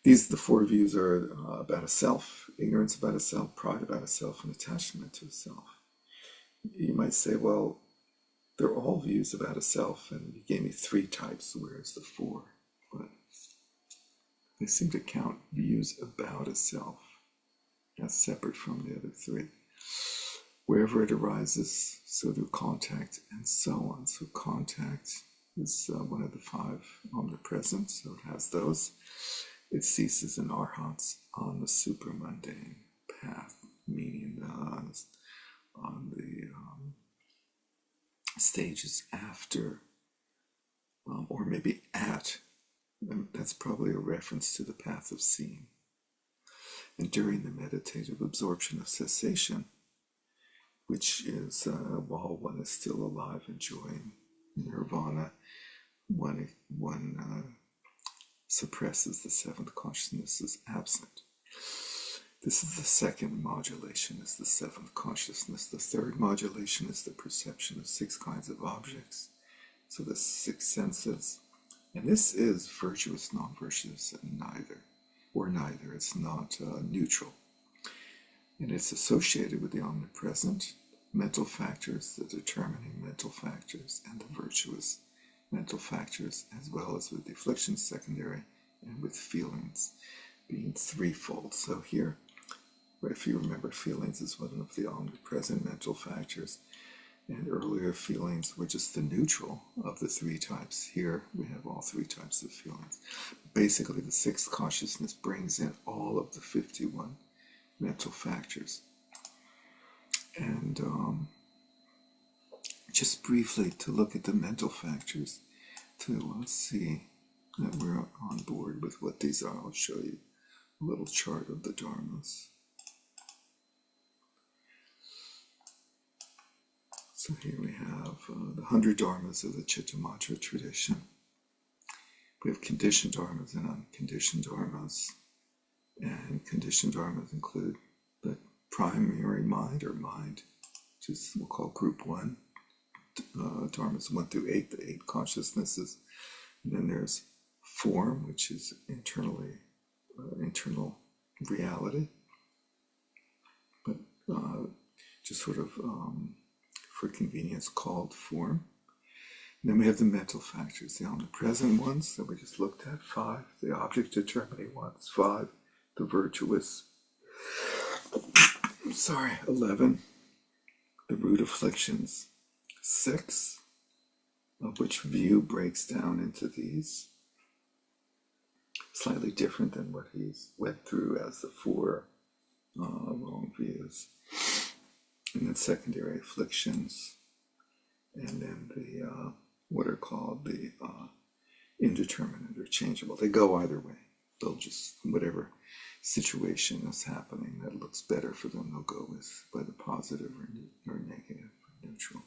the four views are about a self, ignorance about a self, pride about a self, and attachment to a self. You might say, well, they're all views about a self, and you gave me three types, where's the four? But they seem to count views about a self as separate from the other three. Wherever it arises, so through contact and so on. So contact is one of the five omnipresent, so it has those. It ceases in arhats on the supramundane path, meaning on the stages after, or maybe at. That's probably a reference to the path of seeing. And during the meditative absorption of cessation, which is while one is still alive enjoying nirvana, one suppresses the seventh consciousness as absent. This is the second modulation, is the seventh consciousness. The third modulation is the perception of six kinds of objects. So the six senses. And this is virtuous, non-virtuous, and neither. It's not neutral. And it's associated with the omnipresent mental factors, the determining mental factors, and the virtuous mental factors, as well as with the afflictions secondary and with feelings being threefold. So here, if you remember, feelings is one of the omnipresent mental factors, and earlier feelings were just the neutral of the three types. Here we have all three types of feelings. Basically, the sixth consciousness brings in all of the 51 mental factors. And just briefly to look at the mental factors, to see that we're on board with what these are, I'll show you a little chart of the dharmas. So here we have the 100 dharmas of the Chittamatra tradition. We have conditioned dharmas and unconditioned dharmas. And conditioned dharmas include the primary mind, or mind, which is we'll call group 1, dharmas 1 through 8, the 8 consciousnesses. And then there's form, which is internal reality, but just sort of for convenience called form. And then we have the mental factors, the omnipresent ones that we just looked at, 5, the object determining ones, 5, the virtuous, 11, the root afflictions, 6, of which view breaks down into these, slightly different than what he's went through as the 4 wrong views. And then secondary afflictions, and then the what are called the indeterminate or changeable. They go either way. They'll just, whatever situation is happening that looks better for them, they'll go with by the positive or negative or neutral.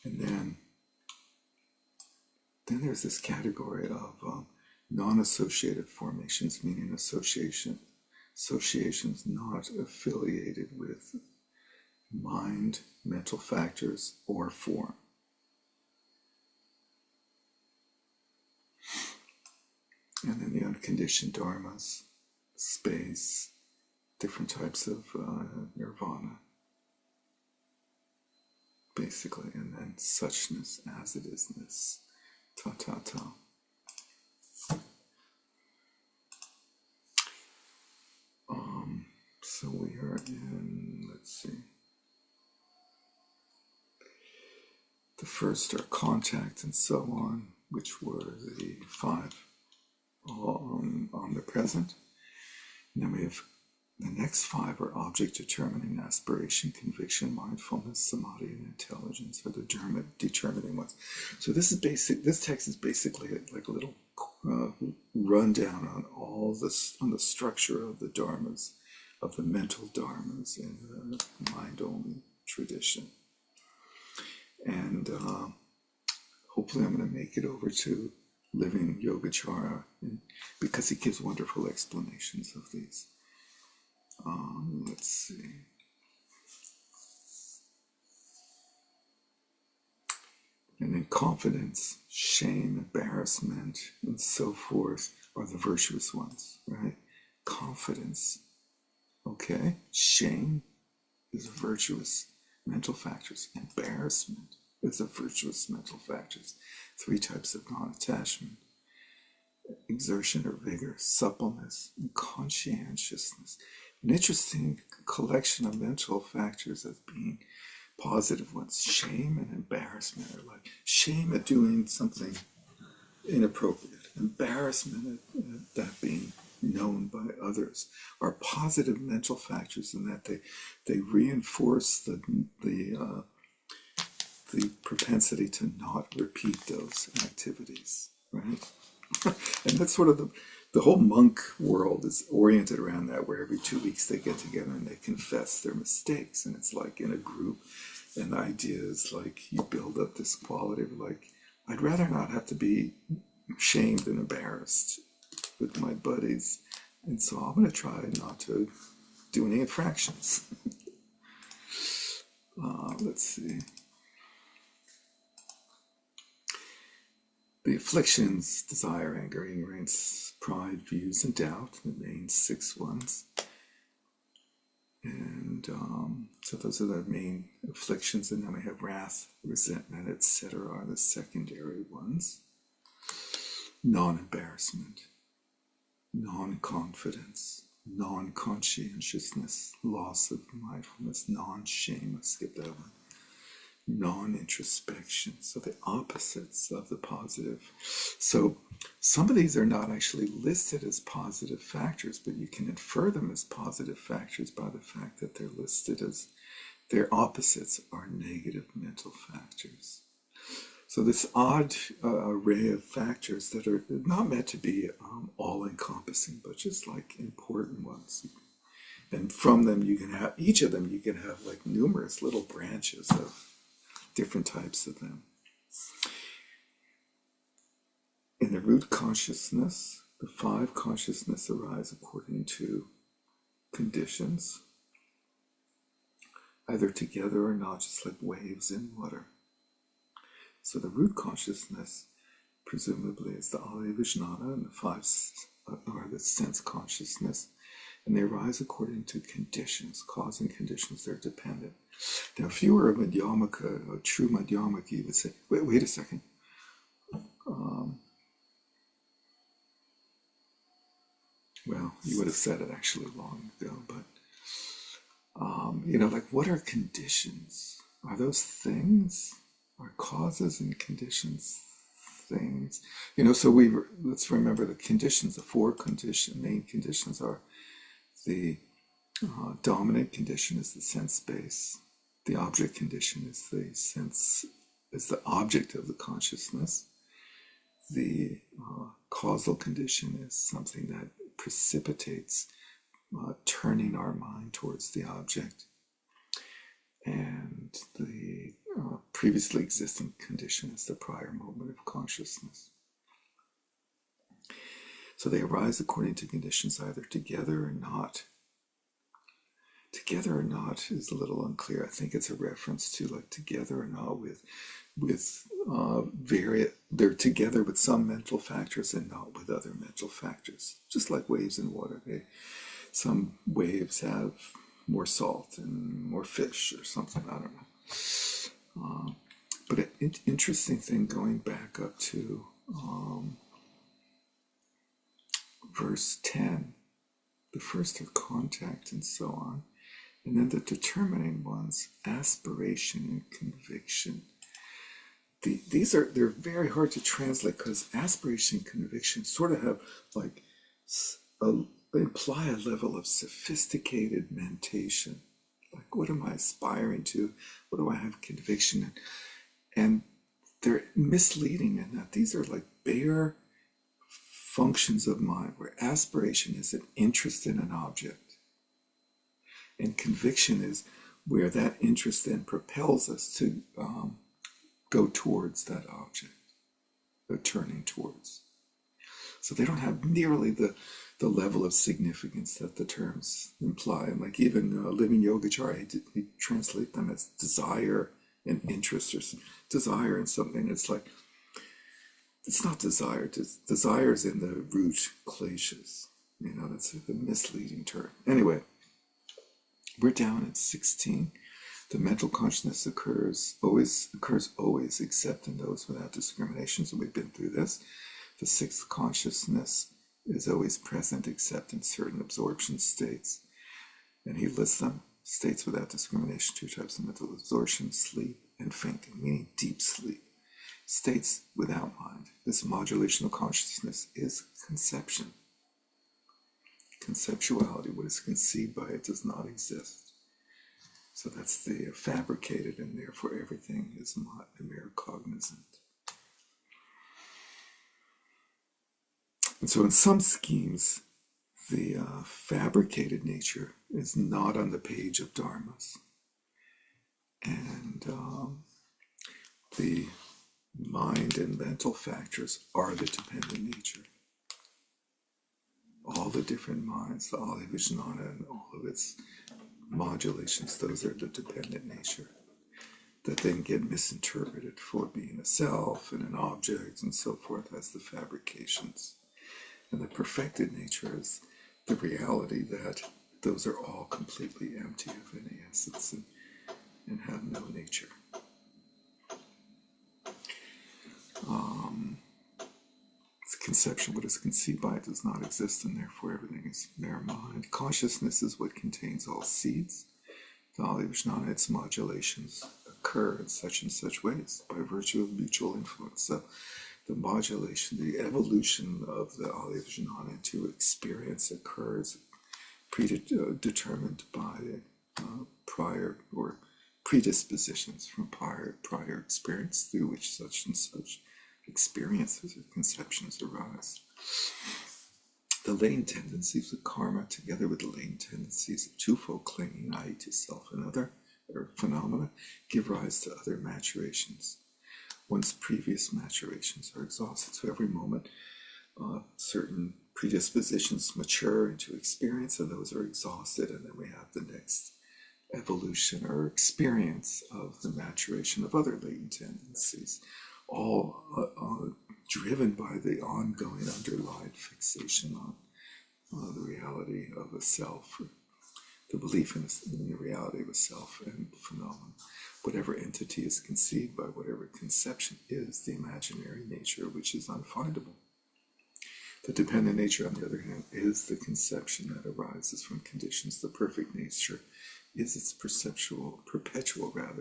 And then there's this category of non-associated formations, meaning associations not affiliated with mind, mental factors, or form. And then the unconditioned dharmas, space, different types of nirvana, basically, and then suchness as it isness, ta. So we are in, let's see, the first are contact and so on, which were the 5 omnipresent. And then we have the next 5 are object determining, aspiration, conviction, mindfulness, samadhi, and intelligence are the determining ones. So this is basic. This text is basically like a little rundown on all this, on the structure of the dharmas, of the mental dharmas in the mind-only tradition. And hopefully I'm going to make it over to Living Yogacara, because he gives wonderful explanations of these. Let's see. And then confidence, shame, embarrassment, and so forth are the virtuous ones, right? Confidence, okay? Shame is a virtuous mental factors. Embarrassment is a virtuous mental factors. 3 types of non-attachment. Exertion or vigor, suppleness, and conscientiousness. An interesting collection of mental factors as being positive ones. Shame and embarrassment are like shame at doing something inappropriate, embarrassment at that being known by others are positive mental factors in that they reinforce the propensity to not repeat those activities, right? And that's sort of the whole monk world is oriented around that, where every 2 weeks they get together and they confess their mistakes, and it's like in a group, and the idea is like you build up this quality of like, I'd rather not have to be shamed and embarrassed with my buddies, and so I'm going to try not to do any infractions. Let's see. The afflictions, desire, anger, ignorance, pride, views, and doubt, the main 6 ones. And so those are the main afflictions, and then we have wrath, resentment, etc. are the secondary ones. Non-embarrassment, non-confidence, non-conscientiousness, loss of mindfulness, non-shame, I skipped that one. Non-introspection, so the opposites of the positive. So some of these are not actually listed as positive factors, but you can infer them as positive factors by the fact that they're listed as their opposites are negative mental factors. So this odd array of factors that are not meant to be all-encompassing, but just like important ones. And from them you can have, each of them you can have like numerous little branches of different types of them. In the root consciousness, the 5 consciousness arise according to conditions, either together or not, just like waves in water. So the root consciousness, presumably, is the Alaya Vijnana, and the 5 are the sense consciousness, and they arise according to conditions, cause and conditions, they're dependent. Now, if you were a Madhyamaka, a true Madhyamaka, you would say, wait a second. Well, you would have said it actually long ago, but, like, what are conditions? Are those things? Are causes and conditions things? So let's remember the conditions, the 4 main conditions are the dominant condition is the sense space. The object condition is the object of the consciousness. The causal condition is something that precipitates turning our mind towards the object. And the previously existing condition is the prior moment of consciousness. So they arise according to conditions either together or not. Together or not is a little unclear. I think it's a reference to like together or not with they're together with some mental factors and not with other mental factors. Just like waves in water. Some waves have more salt and more fish or something, I don't know. But an interesting thing going back up to verse 10, The first are contact and so on. And then the determining ones, aspiration and conviction. They're very hard to translate because aspiration and conviction sort of have like imply a level of sophisticated mentation. Like, what am I aspiring to? What do I have conviction in? And they're misleading in that these are like bare functions of mind, where aspiration is an interest in an object, and conviction is where that interest then propels us to go towards that object, or turning towards. So they don't have nearly the level of significance that the terms imply. And like even Living Yogacara, he translate them as desire and interest, or desire in something. It's like, it's not desire. Desire is in the root kleshas. That's a misleading term. Anyway, we're down at 16. The mental consciousness occurs always, except in those without discrimination. So we've been through this. The sixth consciousness is always present, except in certain absorption states. And he lists them: states without discrimination, 2 types of mental absorption: sleep and fainting, meaning deep sleep. States without mind. This modulation of consciousness is conception. Conceptuality, what is conceived by it, does not exist. So that's the fabricated, and therefore everything is mere cognizant. And so in some schemes, the fabricated nature is not on the page of dharmas. And the mind and mental factors are the dependent nature. All the different minds, the Alaya Vijnana and all of its modulations, those are the dependent nature that then get misinterpreted for being a self and an object and so forth as the fabrications. And the perfected nature is the reality that those are all completely empty of any essence and have no nature. Conception, what is conceived by it, does not exist, and therefore everything is mere mind. Consciousness is what contains all seeds. The Alaya Vijnana, its modulations occur in such and such ways by virtue of mutual influence. So the modulation, the evolution of the Alaya Vijnana into experience occurs predetermined by prior or predispositions from prior experience through which such and such experiences or conceptions arise. The latent tendencies of karma, together with the latent tendencies of twofold clinging, i.e. to self and other, or phenomena, give rise to other maturations. One's previous maturations are exhausted. So every moment, certain predispositions mature into experience, and those are exhausted, and then we have the next evolution or experience of the maturation of other latent tendencies, all driven by the ongoing underlying fixation on the reality of a self, or the belief in the reality of a self and phenomenon. Whatever entity is conceived by whatever conception is the imaginary nature, which is unfindable. The dependent nature, on the other hand, is the conception that arises from conditions. The perfect nature is its perpetual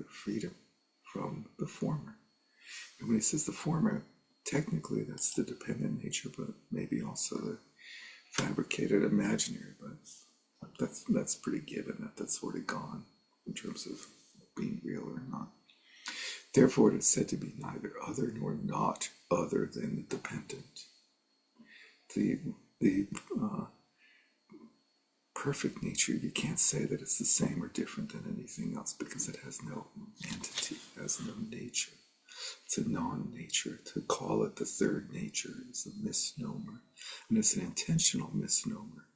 freedom from the former. And when he says the former, technically that's the dependent nature, but maybe also the fabricated imaginary, but that's pretty given, that's sort of gone in terms of being real or not. Therefore, it is said to be neither other nor not other than the dependent. The perfect nature, you can't say that it's the same or different than anything else because it has no entity, it has no nature. It's a non-nature. To call it the third nature is a misnomer, and it's an intentional misnomer.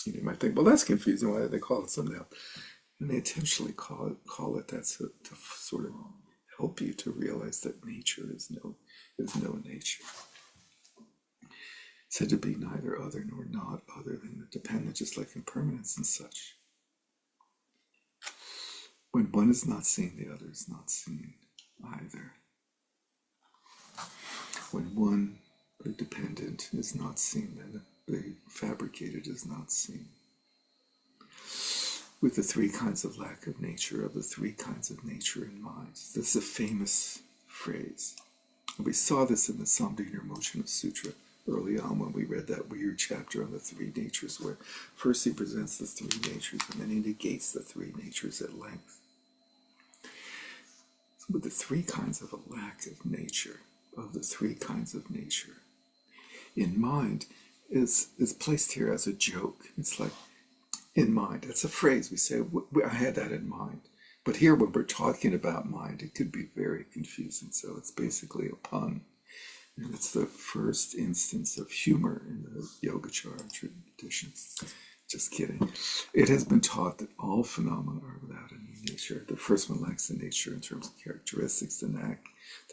You might think, well, that's confusing. Why did they call it something else? And they intentionally call it that to sort of help you to realize that nature is no nature. It's said to be neither other nor not other than the dependent, just like impermanence and such. When one is not seen, the other is not seen either. When one, the dependent, is not seen, then they fabricated is not seen. With the three kinds of lack of nature, of the three kinds of nature in mind. This is a famous phrase. We saw this in the Samdhinirmochana Sutra early on when we read that weird chapter on the three natures, where first he presents the three natures and then he negates the three natures at length. With the three kinds of a lack of nature, of the three kinds of nature, in mind is placed here as a joke. It's like, in mind. That's a phrase we say, I had that in mind. But here, when we're talking about mind, it could be very confusing. So it's basically a pun. And it's the first instance of humor in the Yogacara tradition. Just kidding. It has been taught that all phenomena are without any nature. The first one lacks a nature in terms of characteristics. The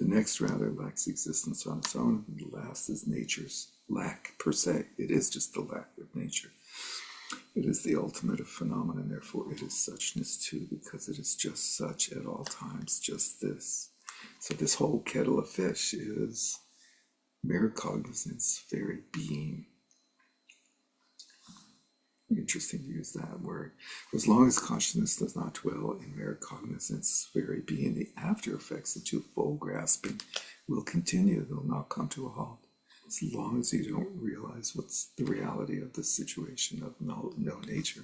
next rather lacks existence on its own. And the last is nature's lack per se. It is just the lack of nature. It is the ultimate of phenomena, and therefore it is suchness too, because it is just such at all times, just this. So this whole kettle of fish is mere cognizance, very being. Interesting to use that word. For as long as consciousness does not dwell in mere cognizance, very being, the after effects of twofold grasping will continue. They'll not come to a halt. As long as you don't realize what's the reality of the situation of no nature,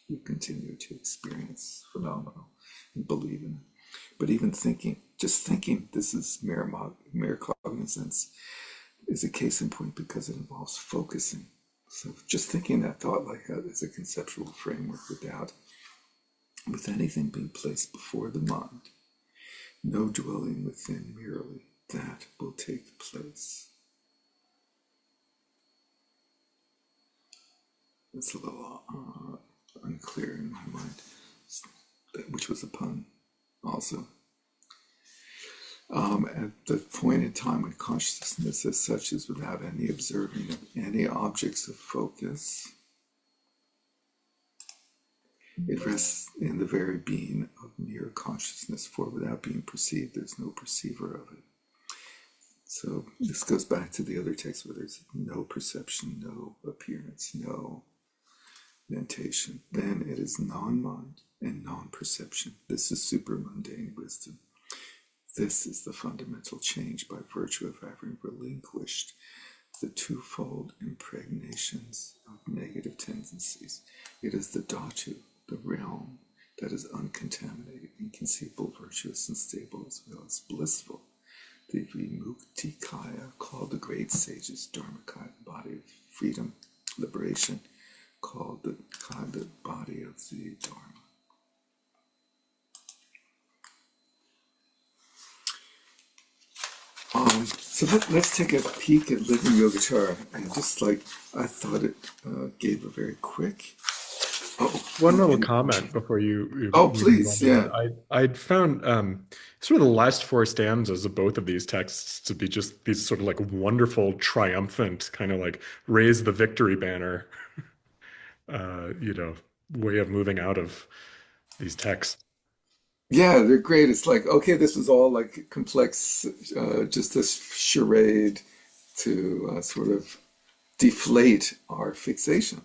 you continue to experience phenomenal and believe in it. But even thinking, just thinking this is mere cognizance is a case in point because it involves focusing. So just thinking that thought like that is a conceptual framework with anything being placed before the mind, no dwelling within merely, that will take place. It's a little unclear in my mind, which was a pun also. At the point in time when consciousness as such is without any observing of any objects of focus, it rests in the very being of mere consciousness, for without being perceived, there's no perceiver of it. So this goes back to the other text where there's no perception, no appearance, no mentation. Then it is non-mind and non-perception. This is super-mundane wisdom. This is the fundamental change by virtue of having relinquished the twofold impregnations of negative tendencies. It is the dhatu, the realm, that is uncontaminated, inconceivable, virtuous, and stable, as well as blissful. The Vimuktikaya, called the great sages Dharmakaya, the body of freedom, liberation, called the body of the Dharma. So let's take a peek at Living Yogacara. And just like I thought it gave a very quick. One little comment before you please, yeah. I'd found sort of the last four stanzas of both of these texts to be just these sort of like wonderful, triumphant, kind of like raise the victory banner, way of moving out of these texts. Yeah, they're great. It's like, okay, this was all like complex, just a charade to sort of deflate our fixation.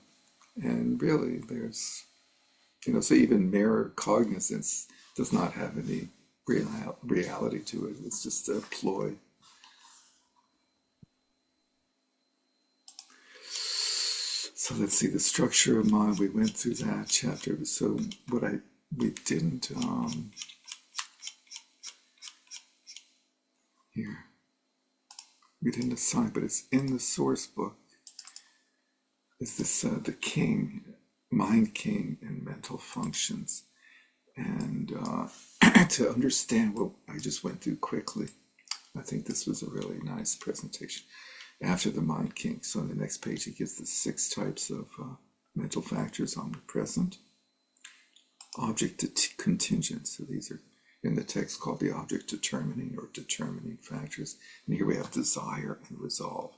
And really, there's, so even mere cognizance does not have any reality to it. It's just a ploy. So let's see, the structure of mind. We went through that chapter. So we didn't, here, we didn't assign, but it's in the source book. Is this the king, mind king, and mental functions? And to understand what I just went through quickly, I think this was a really nice presentation. After the mind king, so on the next page, he gives the 6 types of mental factors: omnipresent, object contingent. So these are in the text called the object determining or determining factors. And here we have desire and resolve,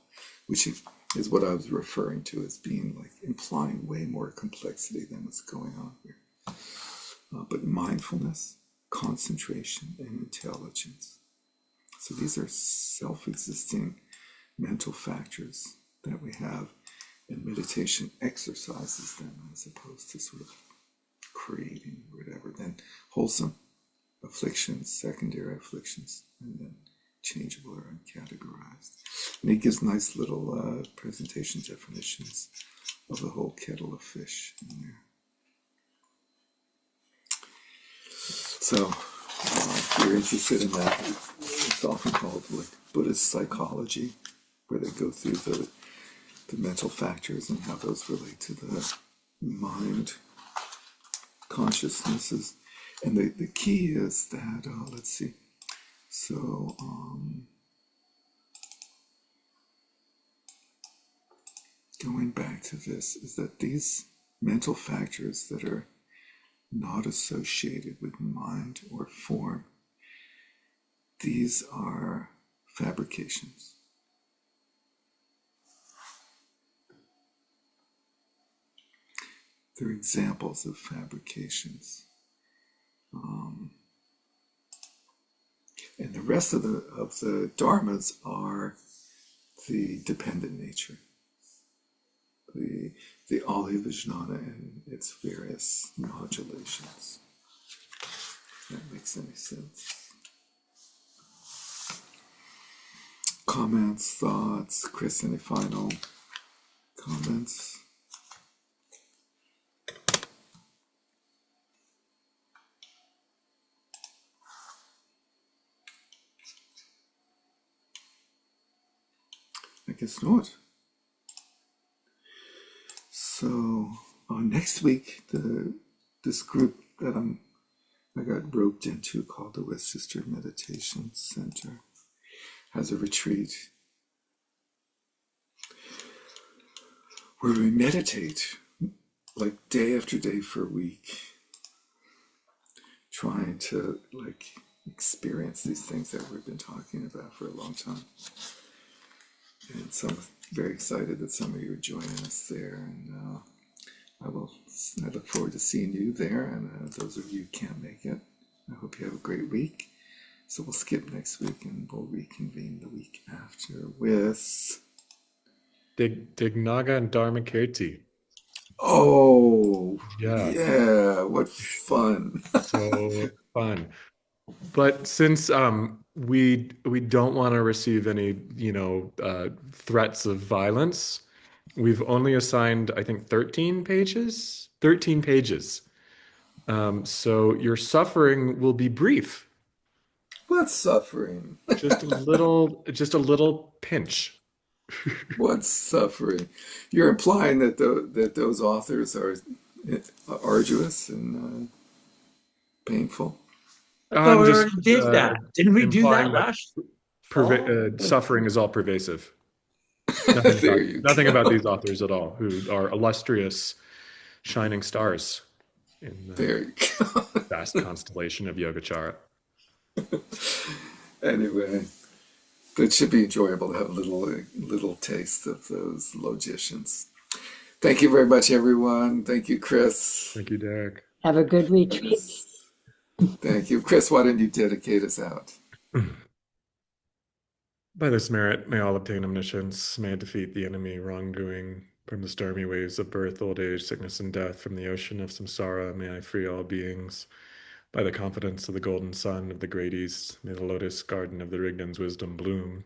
which is what I was referring to as being like implying way more complexity than what's going on here. But mindfulness, concentration, and intelligence. So these are self-existing mental factors that we have. And meditation exercises them as opposed to sort of creating whatever. Then wholesome afflictions, secondary afflictions, and then changeable or uncategorized. And he gives nice little presentation definitions of the whole kettle of fish in there. So, if you're interested in that, it's often called like Buddhist psychology, where they go through the mental factors and how those relate to the mind consciousnesses. And the key is that, let's see, so going back to this, is that these mental factors that are not associated with mind or form, these are fabrications. They're examples of fabrications. And the rest of the dharmas are the dependent nature, the Ali Vijnana and its various modulations. If that makes any sense. Comments, thoughts, Chris, any final comments? I guess not. So next week, this group that I got roped into, called the Westchester Meditation Center, has a retreat where we meditate like day after day for a week, trying to like experience these things that we've been talking about for a long time. And so I'm very excited that some of you are joining us there, and I look forward to seeing you there, and those of you who can't make it, I hope you have a great week. So we'll skip next week and we'll reconvene the week after with Dignaga and Dharmakirti. Oh Yeah. yeah, what fun. So fun. But since we don't want to receive any, threats of violence, we've only assigned, I think, 13 pages. 13 pages. So your suffering will be brief. What suffering? Just a little pinch. What suffering? You're implying that that those authors are arduous and painful. I thought I'm we just already did that. Didn't we do implying that that last fall? suffering is all pervasive. There you Nothing about go. these authors at all, who are illustrious shining stars in the There you go. vast constellation of Yogacara. Anyway, it should be enjoyable to have a little taste of those logicians. Thank you very much, everyone. Thank you, Chris. Thank you, Derek. Have a good retreat. Thank you, Chris. Why don't you dedicate us out? By this merit, may all obtain omniscience, may it defeat the enemy wrongdoing. From the stormy waves of birth, old age, sickness, and death, from the ocean of samsara, may I free all beings. By the confidence of the golden sun of the great east, may the lotus garden of the Rigdon's wisdom bloom.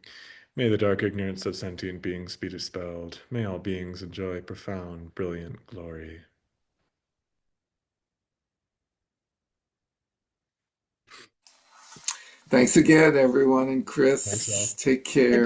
May the dark ignorance of sentient beings be dispelled. May all beings enjoy profound, brilliant glory. Thanks again, everyone. And Thanks, all. Chris, take care.